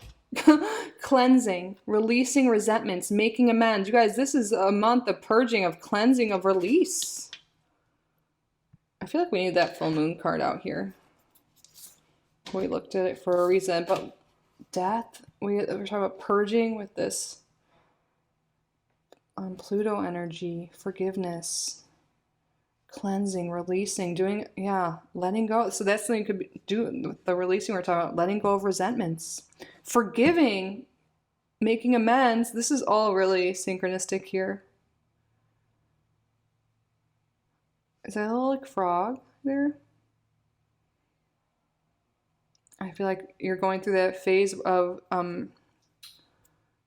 Cleansing, releasing resentments, making amends. You guys, this is a month of purging, of cleansing, of release. I feel like we need that full moon card out here. We looked at it for a reason, but death, we're talking about purging with this Pluto energy, forgiveness, cleansing, releasing, letting go. So that's something you could do with the releasing. We're talking about letting go of resentments, forgiving, making amends. This is all really synchronistic here. Is that a little like frog there? I feel like you're going through that phase of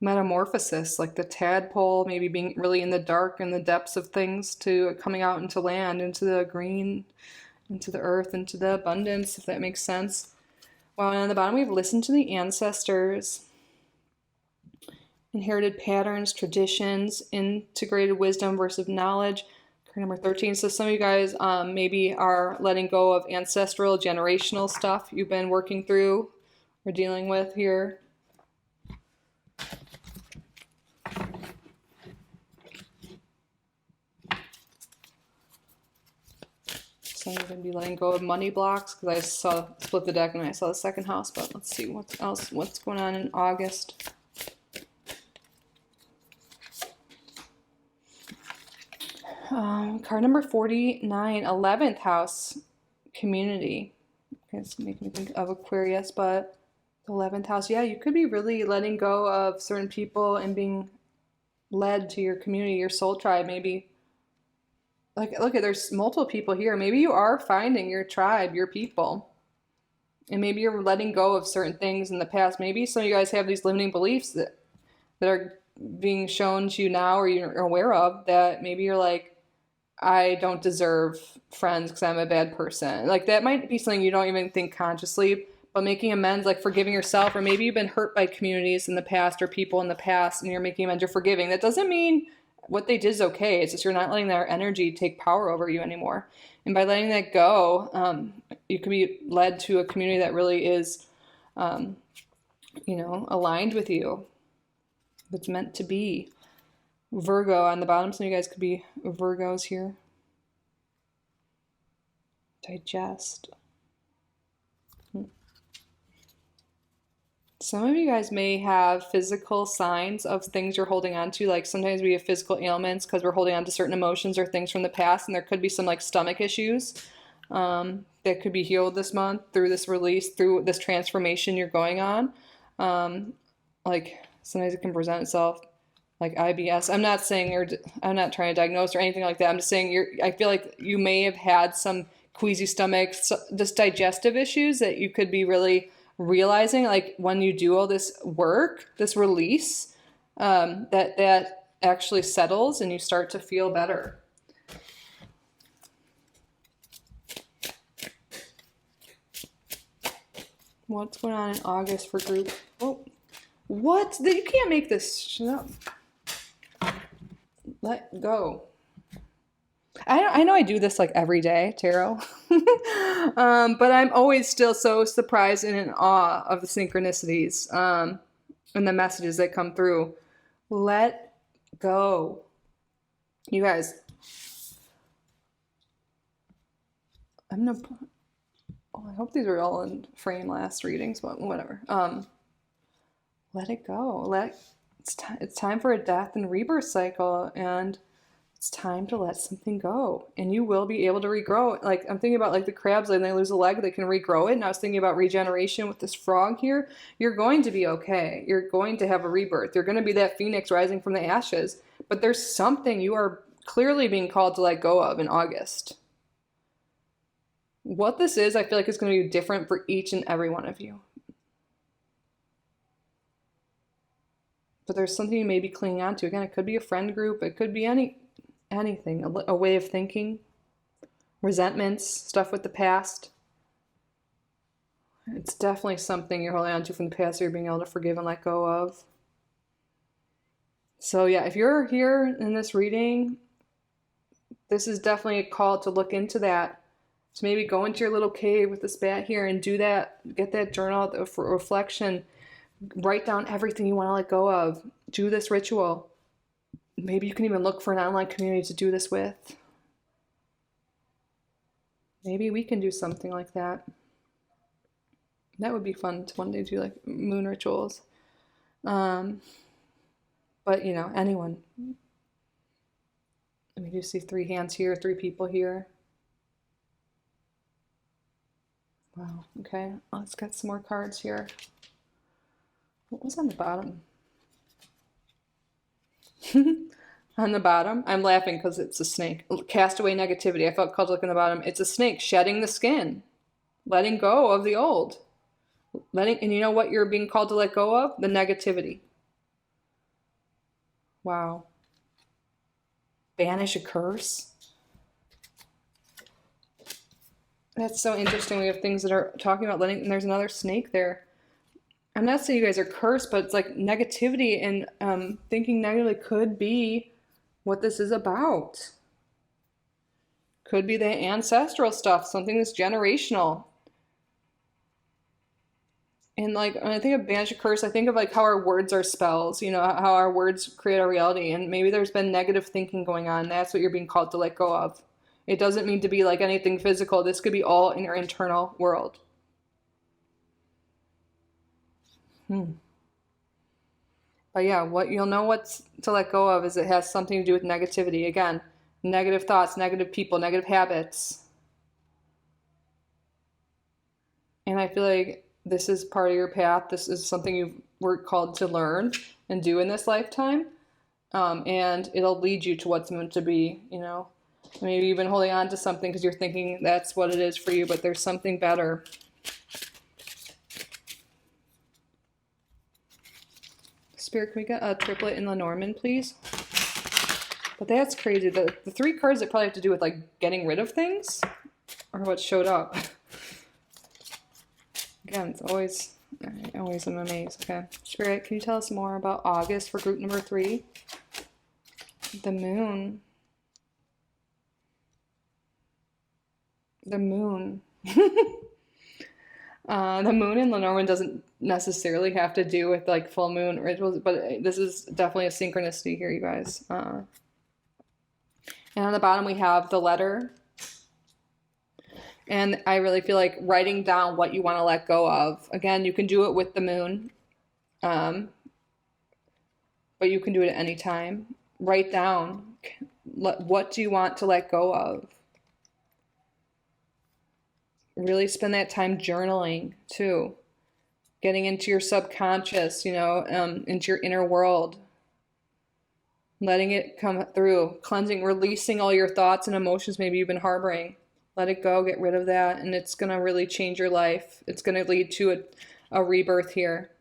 metamorphosis, like the tadpole maybe being really in the dark and the depths of things to coming out into land, into the green, into the earth, into the abundance, if that makes sense. Well, and on the bottom we've listened to the ancestors, inherited patterns, traditions, integrated wisdom versus knowledge. Number 13. So some of you guys maybe are letting go of ancestral, generational stuff you've been working through or dealing with here. Some of you are going to be letting go of money blocks, because I split the deck and I saw the second house, but let's see what's going on in August. Card number 49, 11th house, community. Okay, it's making me think of Aquarius, but the 11th house, yeah, you could be really letting go of certain people and being led to your community, your soul tribe, maybe. Like, look, there's multiple people here. Maybe you are finding your tribe, your people. And maybe you're letting go of certain things in the past. Maybe some of you guys have these limiting beliefs that are being shown to you now, or you're aware of, that maybe you're like, I don't deserve friends because I'm a bad person. Like, that might be something you don't even think consciously, but making amends, like forgiving yourself, or maybe you've been hurt by communities in the past or people in the past and you're making amends, you're forgiving. That doesn't mean what they did is okay. It's just you're not letting their energy take power over you anymore. And by letting that go, you can be led to a community that really is, aligned with you. That's meant to be. Virgo on the bottom. Some of you guys could be Virgos here. Digest. Some of you guys may have physical signs of things you're holding on to. Like sometimes we have physical ailments because we're holding on to certain emotions or things from the past, and there could be some like stomach issues that could be healed this month through this release, through this transformation you're going on. Like sometimes it can present itself like IBS. I'm not saying, I'm not trying to diagnose or anything like that. I'm just saying I feel like you may have had some queasy stomach, just digestive issues that you could be really realizing, like when you do all this work, this release, that actually settles and you start to feel better. What's going on in August for group? Oh, what? You can't make this shit up. Let go. I know I do this like every day, tarot. But I'm always still so surprised and in awe of the synchronicities and the messages that come through. Let go. You guys, I'm gonna. Oh, I hope these are all in frame last readings, but whatever. Let it go. It's time for a death and rebirth cycle, and it's time to let something go, and you will be able to regrow. Like, I'm thinking about like the crabs, like, when they lose a leg, they can regrow it. And I was thinking about regeneration with this frog here. You're going to be okay. You're going to have a rebirth. You're going to be that phoenix rising from the ashes. But there's something you are clearly being called to let go of in August. What this is, I feel like it's going to be different for each and every one of you. But there's something you may be clinging on to. Again, it could be a friend group. It could be anything, a way of thinking, resentments, stuff with the past. It's definitely something you're holding on to from the past that you're being able to forgive and let go of. So yeah, if you're here in this reading, this is definitely a call to look into that. So maybe go into your little cave with this bat here and do that. Get that journal for reflection. Write down everything you want to let go of. Do this ritual. Maybe you can even look for an online community to do this with. Maybe we can do something like that. That would be fun to one day do, like moon rituals. But you know, anyone. I mean, you see 3 hands here, 3 people here. Wow, okay. Let's get some more cards here. What was on the bottom? On the bottom, I'm laughing because it's a snake. Cast away negativity. I felt called to look on the bottom. It's a snake shedding the skin, letting go of the old. And you know what you're being called to let go of? The negativity. Wow. Banish a curse. That's so interesting. We have things that are talking about letting, and there's another snake there. I'm not saying you guys are cursed, but it's like negativity and thinking negatively could be what this is about. Could be the ancestral stuff, something that's generational. And like, when I think of banish a curse, I think of like how our words are spells, you know, how our words create our reality. And maybe there's been negative thinking going on. That's what you're being called to let go of. It doesn't mean to be like anything physical. This could be all in your internal world. But yeah, what you'll know what's to let go of is it has something to do with negativity. Again, negative thoughts, negative people, negative habits. And I feel like this is part of your path. This is something you were called to learn and do in this lifetime. And it'll lead you to what's meant to be, you know. Maybe you've been holding on to something because you're thinking that's what it is for you, but there's something better. Spirit, can we get a triplet in Lenormand, please? But that's crazy. The 3 cards that probably have to do with like getting rid of things are what showed up. Again, it's always I'm amazed. Okay. Spirit, can you tell us more about August for group number 3? The moon. The moon. The moon in Lenormand doesn't necessarily have to do with like full moon rituals, but this is definitely a synchronicity here, you guys. And on the bottom we have the letter. And I really feel like writing down what you want to let go of. Again, you can do it with the moon, but you can do it at any time. Write down what do you want to let go of. Really spend that time journaling too. Getting into your subconscious, you know, into your inner world. Letting it come through. Cleansing, releasing all your thoughts and emotions maybe you've been harboring. Let it go, get rid of that, and it's going to really change your life. It's going to lead to a rebirth here.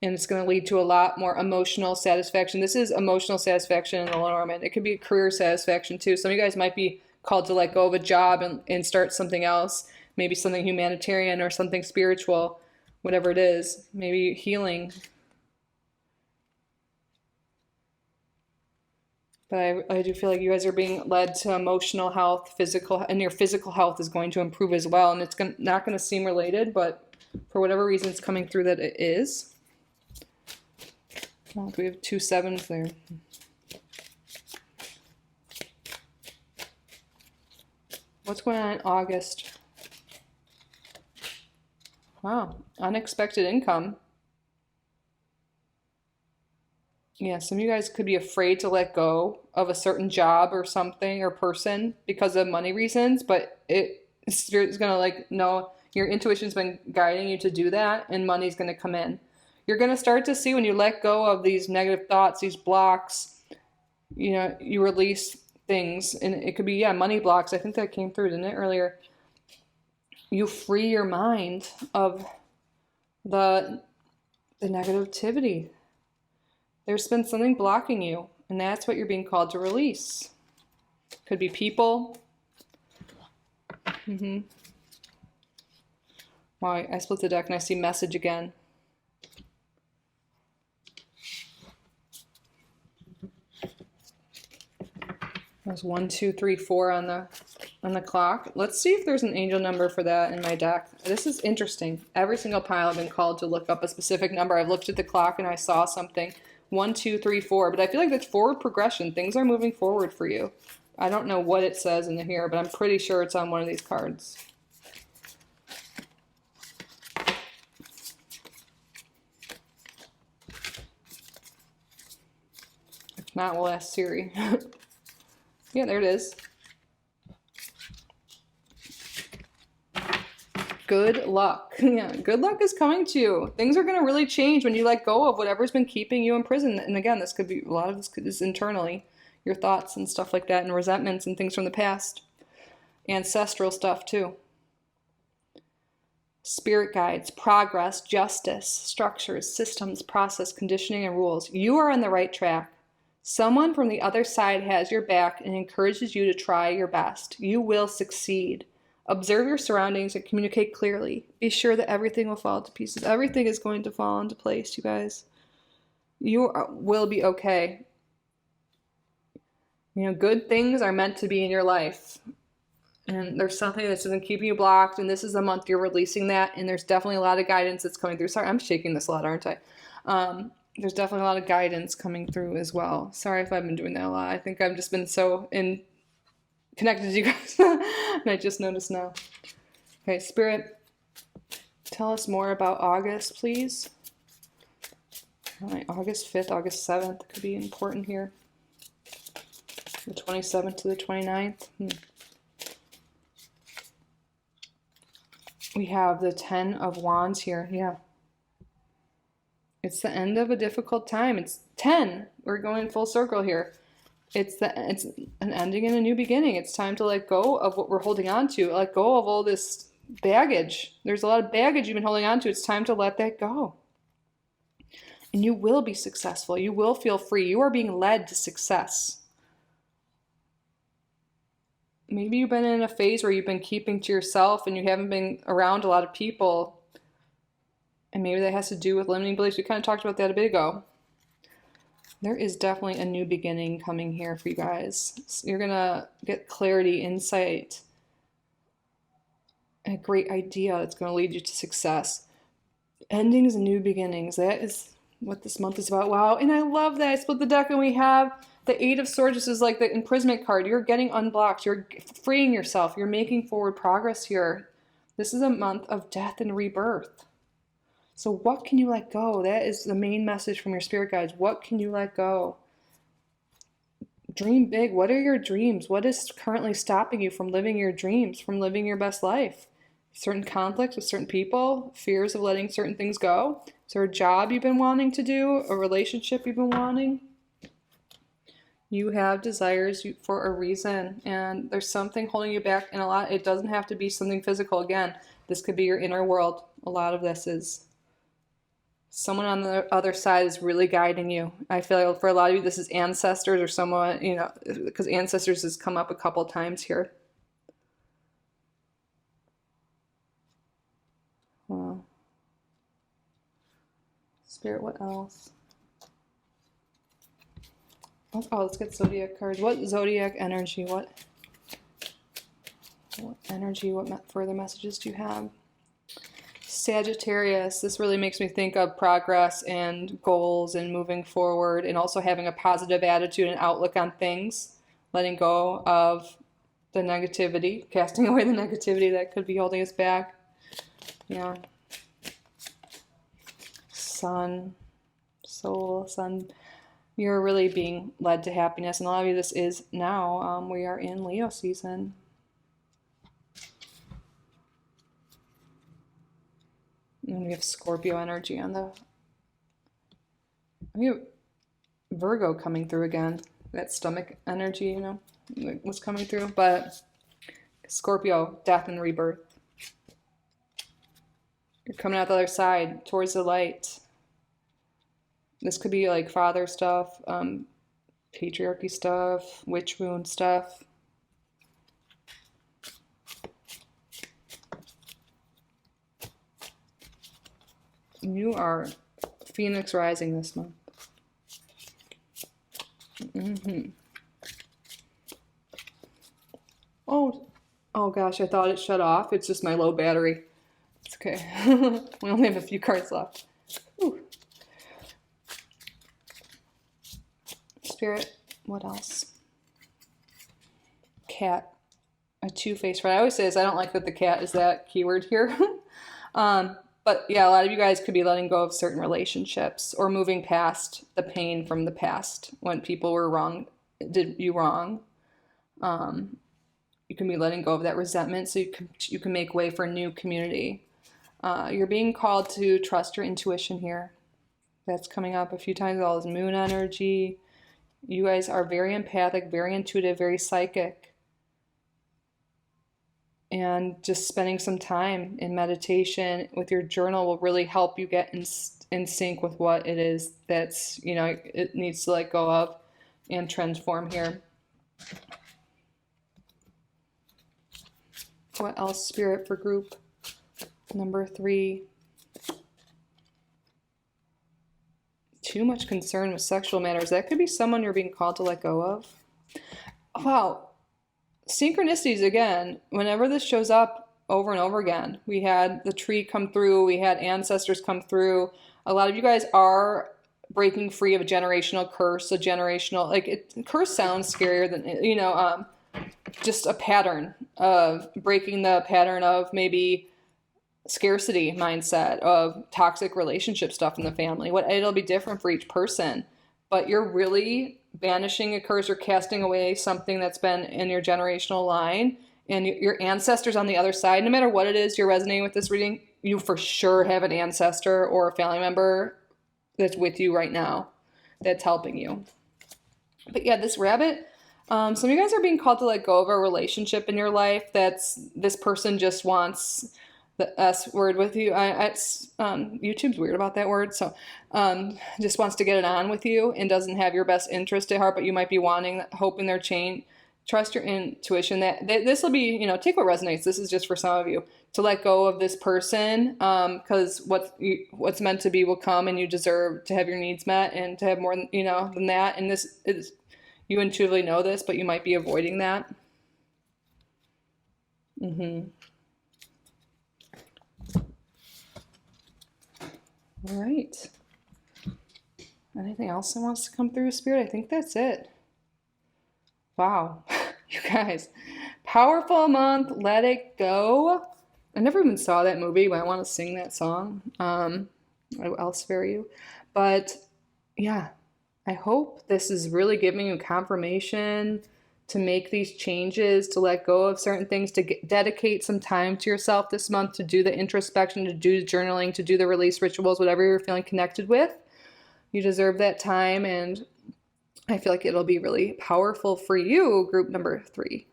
And it's going to lead to a lot more emotional satisfaction. This is emotional satisfaction in the Lenormand. It could be career satisfaction too. Some of you guys might be called to let go of a job and start something else. maybe something humanitarian or something spiritual, whatever it is, maybe healing. But I do feel like you guys are being led to emotional health, physical, and your physical health is going to improve as well. And it's not going to seem related, but for whatever reason it's coming through that it is. Oh, we have 2 7s there. What's going on in August? Wow, unexpected income. Yeah, some of you guys could be afraid to let go of a certain job or something or person because of money reasons, but Spirit's gonna like, no, your intuition's been guiding you to do that, and money's gonna come in. You're gonna start to see when you let go of these negative thoughts, these blocks, you know, you release things, and it could be, yeah, money blocks. I think that came through, didn't it, earlier? You free your mind of the negativity. There's been something blocking you, and that's what you're being called to release. Could be people. Wow, I split the deck and I see message again. There's 1, 2, 3, 4 on the clock. Let's see if there's an angel number for that in my deck. This is interesting. Every single pile I've been called to look up a specific number. I've looked at the clock and I saw something. 1, 2, 3, 4. But I feel like that's forward progression. Things are moving forward for you. I don't know what it says in here, but I'm pretty sure it's on one of these cards. If not, we'll ask Siri. Yeah, there it is. Good luck. Yeah, good luck is coming to you. Things are going to really change when you let go of whatever's been keeping you in prison. And again, this could be, a lot of this is internally, your thoughts and stuff like that, and resentments and things from the past. Ancestral stuff too. Spirit guides, progress, justice, structures, systems, process, conditioning, and rules. You are on the right track. Someone from the other side has your back and encourages you to try your best. You will succeed. Observe your surroundings and communicate clearly. Be sure that everything will fall to pieces. Everything is going to fall into place, you guys. You will be okay. You know, good things are meant to be in your life. And there's something that's been keeping you blocked, and this is the month you're releasing that, and there's definitely a lot of guidance that's coming through. Sorry, I'm shaking this a lot, aren't I? There's definitely a lot of guidance coming through as well. Sorry if I've been doing that a lot. I think I've just been so connected to you guys, and I just noticed now. Okay, Spirit, tell us more about August, please. All right, August 5th, August 7th could be important here. The 27th to the 29th. We have the 10 of Wands here. Yeah. It's the end of a difficult time. It's 10. We're going full circle here. It's an ending and a new beginning. It's time to let go of what we're holding on to. Let go of all this baggage. There's a lot of baggage you've been holding on to. It's time to let that go. And you will be successful. You will feel free. You are being led to success. Maybe you've been in a phase where you've been keeping to yourself and you haven't been around a lot of people. And maybe that has to do with limiting beliefs. We kind of talked about that a bit ago. There is definitely a new beginning coming here for you guys. So you're going to get clarity, insight, a great idea that's going to lead you to success. Endings and new beginnings. That is what this month is about. Wow. And I love that. I split the deck and we have the 8 of Swords. This is like the imprisonment card. You're getting unblocked. You're freeing yourself. You're making forward progress here. This is a month of death and rebirth. So what can you let go? That is the main message from your spirit guides. What can you let go? Dream big. What are your dreams? What is currently stopping you from living your dreams, from living your best life? Certain conflicts with certain people, fears of letting certain things go. Is there a job you've been wanting to do? A relationship you've been wanting? You have desires for a reason, and there's something holding you back, and a lot, it doesn't have to be something physical. Again, this could be your inner world. A lot of this is someone on the other side is really guiding you. I feel like for a lot of you, this is ancestors or someone, you know, because ancestors has come up a couple times here. Wow. Spirit, what else? Oh, let's get zodiac cards. What zodiac energy? What energy? What further messages do you have? Sagittarius. This really makes me think of progress and goals and moving forward, and also having a positive attitude and outlook on things. Letting go of the negativity, casting away the negativity that could be holding us back. Yeah. Sun, soul, sun. You're really being led to happiness, and a lot of you, this is now. We are in Leo season. And we have Scorpio energy on the... We have Virgo coming through again. That stomach energy, you know, was coming through. But Scorpio, death and rebirth. You're coming out the other side, towards the light. This could be like father stuff, patriarchy stuff, witch wound stuff. You are Phoenix rising this month. Oh gosh, I thought it shut off. It's just my low battery. It's okay. We only have a few cards left. Ooh. Spirit, what else? Cat. A two-faced friend. I always say this, I don't like that the cat is that keyword here. But yeah, a lot of you guys could be letting go of certain relationships or moving past the pain from the past when people were wrong, did you wrong. You can be letting go of that resentment so you can make way for a new community. You're being called to trust your intuition here. That's coming up a few times. All this moon energy. You guys are very empathic, very intuitive, very psychic. And just spending some time in meditation with your journal will really help you get in sync with what it is that's, you know, it needs to let go of and transform here. What else, Spirit, for group number 3? Too much concern with sexual matters. That could be someone you're being called to let go of. Wow. Synchronicities again. Whenever this shows up over and over again, we had the tree come through, we had ancestors come through. A lot of you guys are breaking free of a generational curse, a generational, like, curse sounds scarier than, you know, just a pattern of breaking the pattern of maybe scarcity mindset, of toxic relationship stuff in the family. It'll be different for each person, but you're really banishing a curse or casting away something that's been in your generational line, and your ancestors on the other side. No matter what it is you're resonating with this reading, you for sure have an ancestor or a family member that's with you right now that's helping you. But yeah, this rabbit, some of you guys are being called to let go of a relationship in your life that's, this person just wants the S word with you. YouTube's weird about that word. So just wants to get it on with you and doesn't have your best interest at heart, but you might be hoping they're change. Trust your intuition. That this will be, you know, take what resonates. This is just for some of you to let go of this person, because what's meant to be will come, and you deserve to have your needs met and to have more than, you know, than that. And this is, you intuitively know this, but you might be avoiding that. All right. Anything else that wants to come through, Spirit? I think that's it. Wow. You guys. Powerful month. Let it go. I never even saw that movie, but I want to sing that song. I'll spare you. But yeah, I hope this is really giving you confirmation to make these changes, to let go of certain things, to dedicate some time to yourself this month, to do the introspection, to do journaling, to do the release rituals, whatever you're feeling connected with. You deserve that time, and I feel like it'll be really powerful for you, group number 3.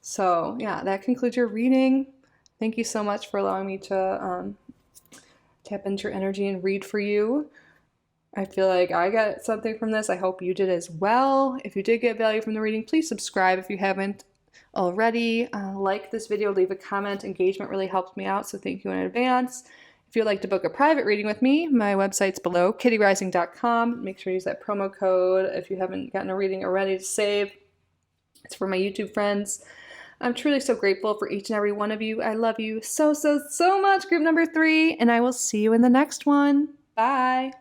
So yeah, that concludes your reading. Thank you so much for allowing me to tap into your energy and read for you. I feel like I got something from this. I hope you did as well. If you did get value from the reading, please subscribe if you haven't. already. Like this video, leave a comment. Engagement really helps me out, so thank you in advance. If you'd like to book a private reading with me, my website's below, kittyoutsidethebox.com. Make sure you use that promo code if you haven't gotten a reading already to save. It's for my YouTube friends. I'm truly so grateful for each and every one of you. I love you so, so, so much, group number 3, and I will see you in the next one. Bye.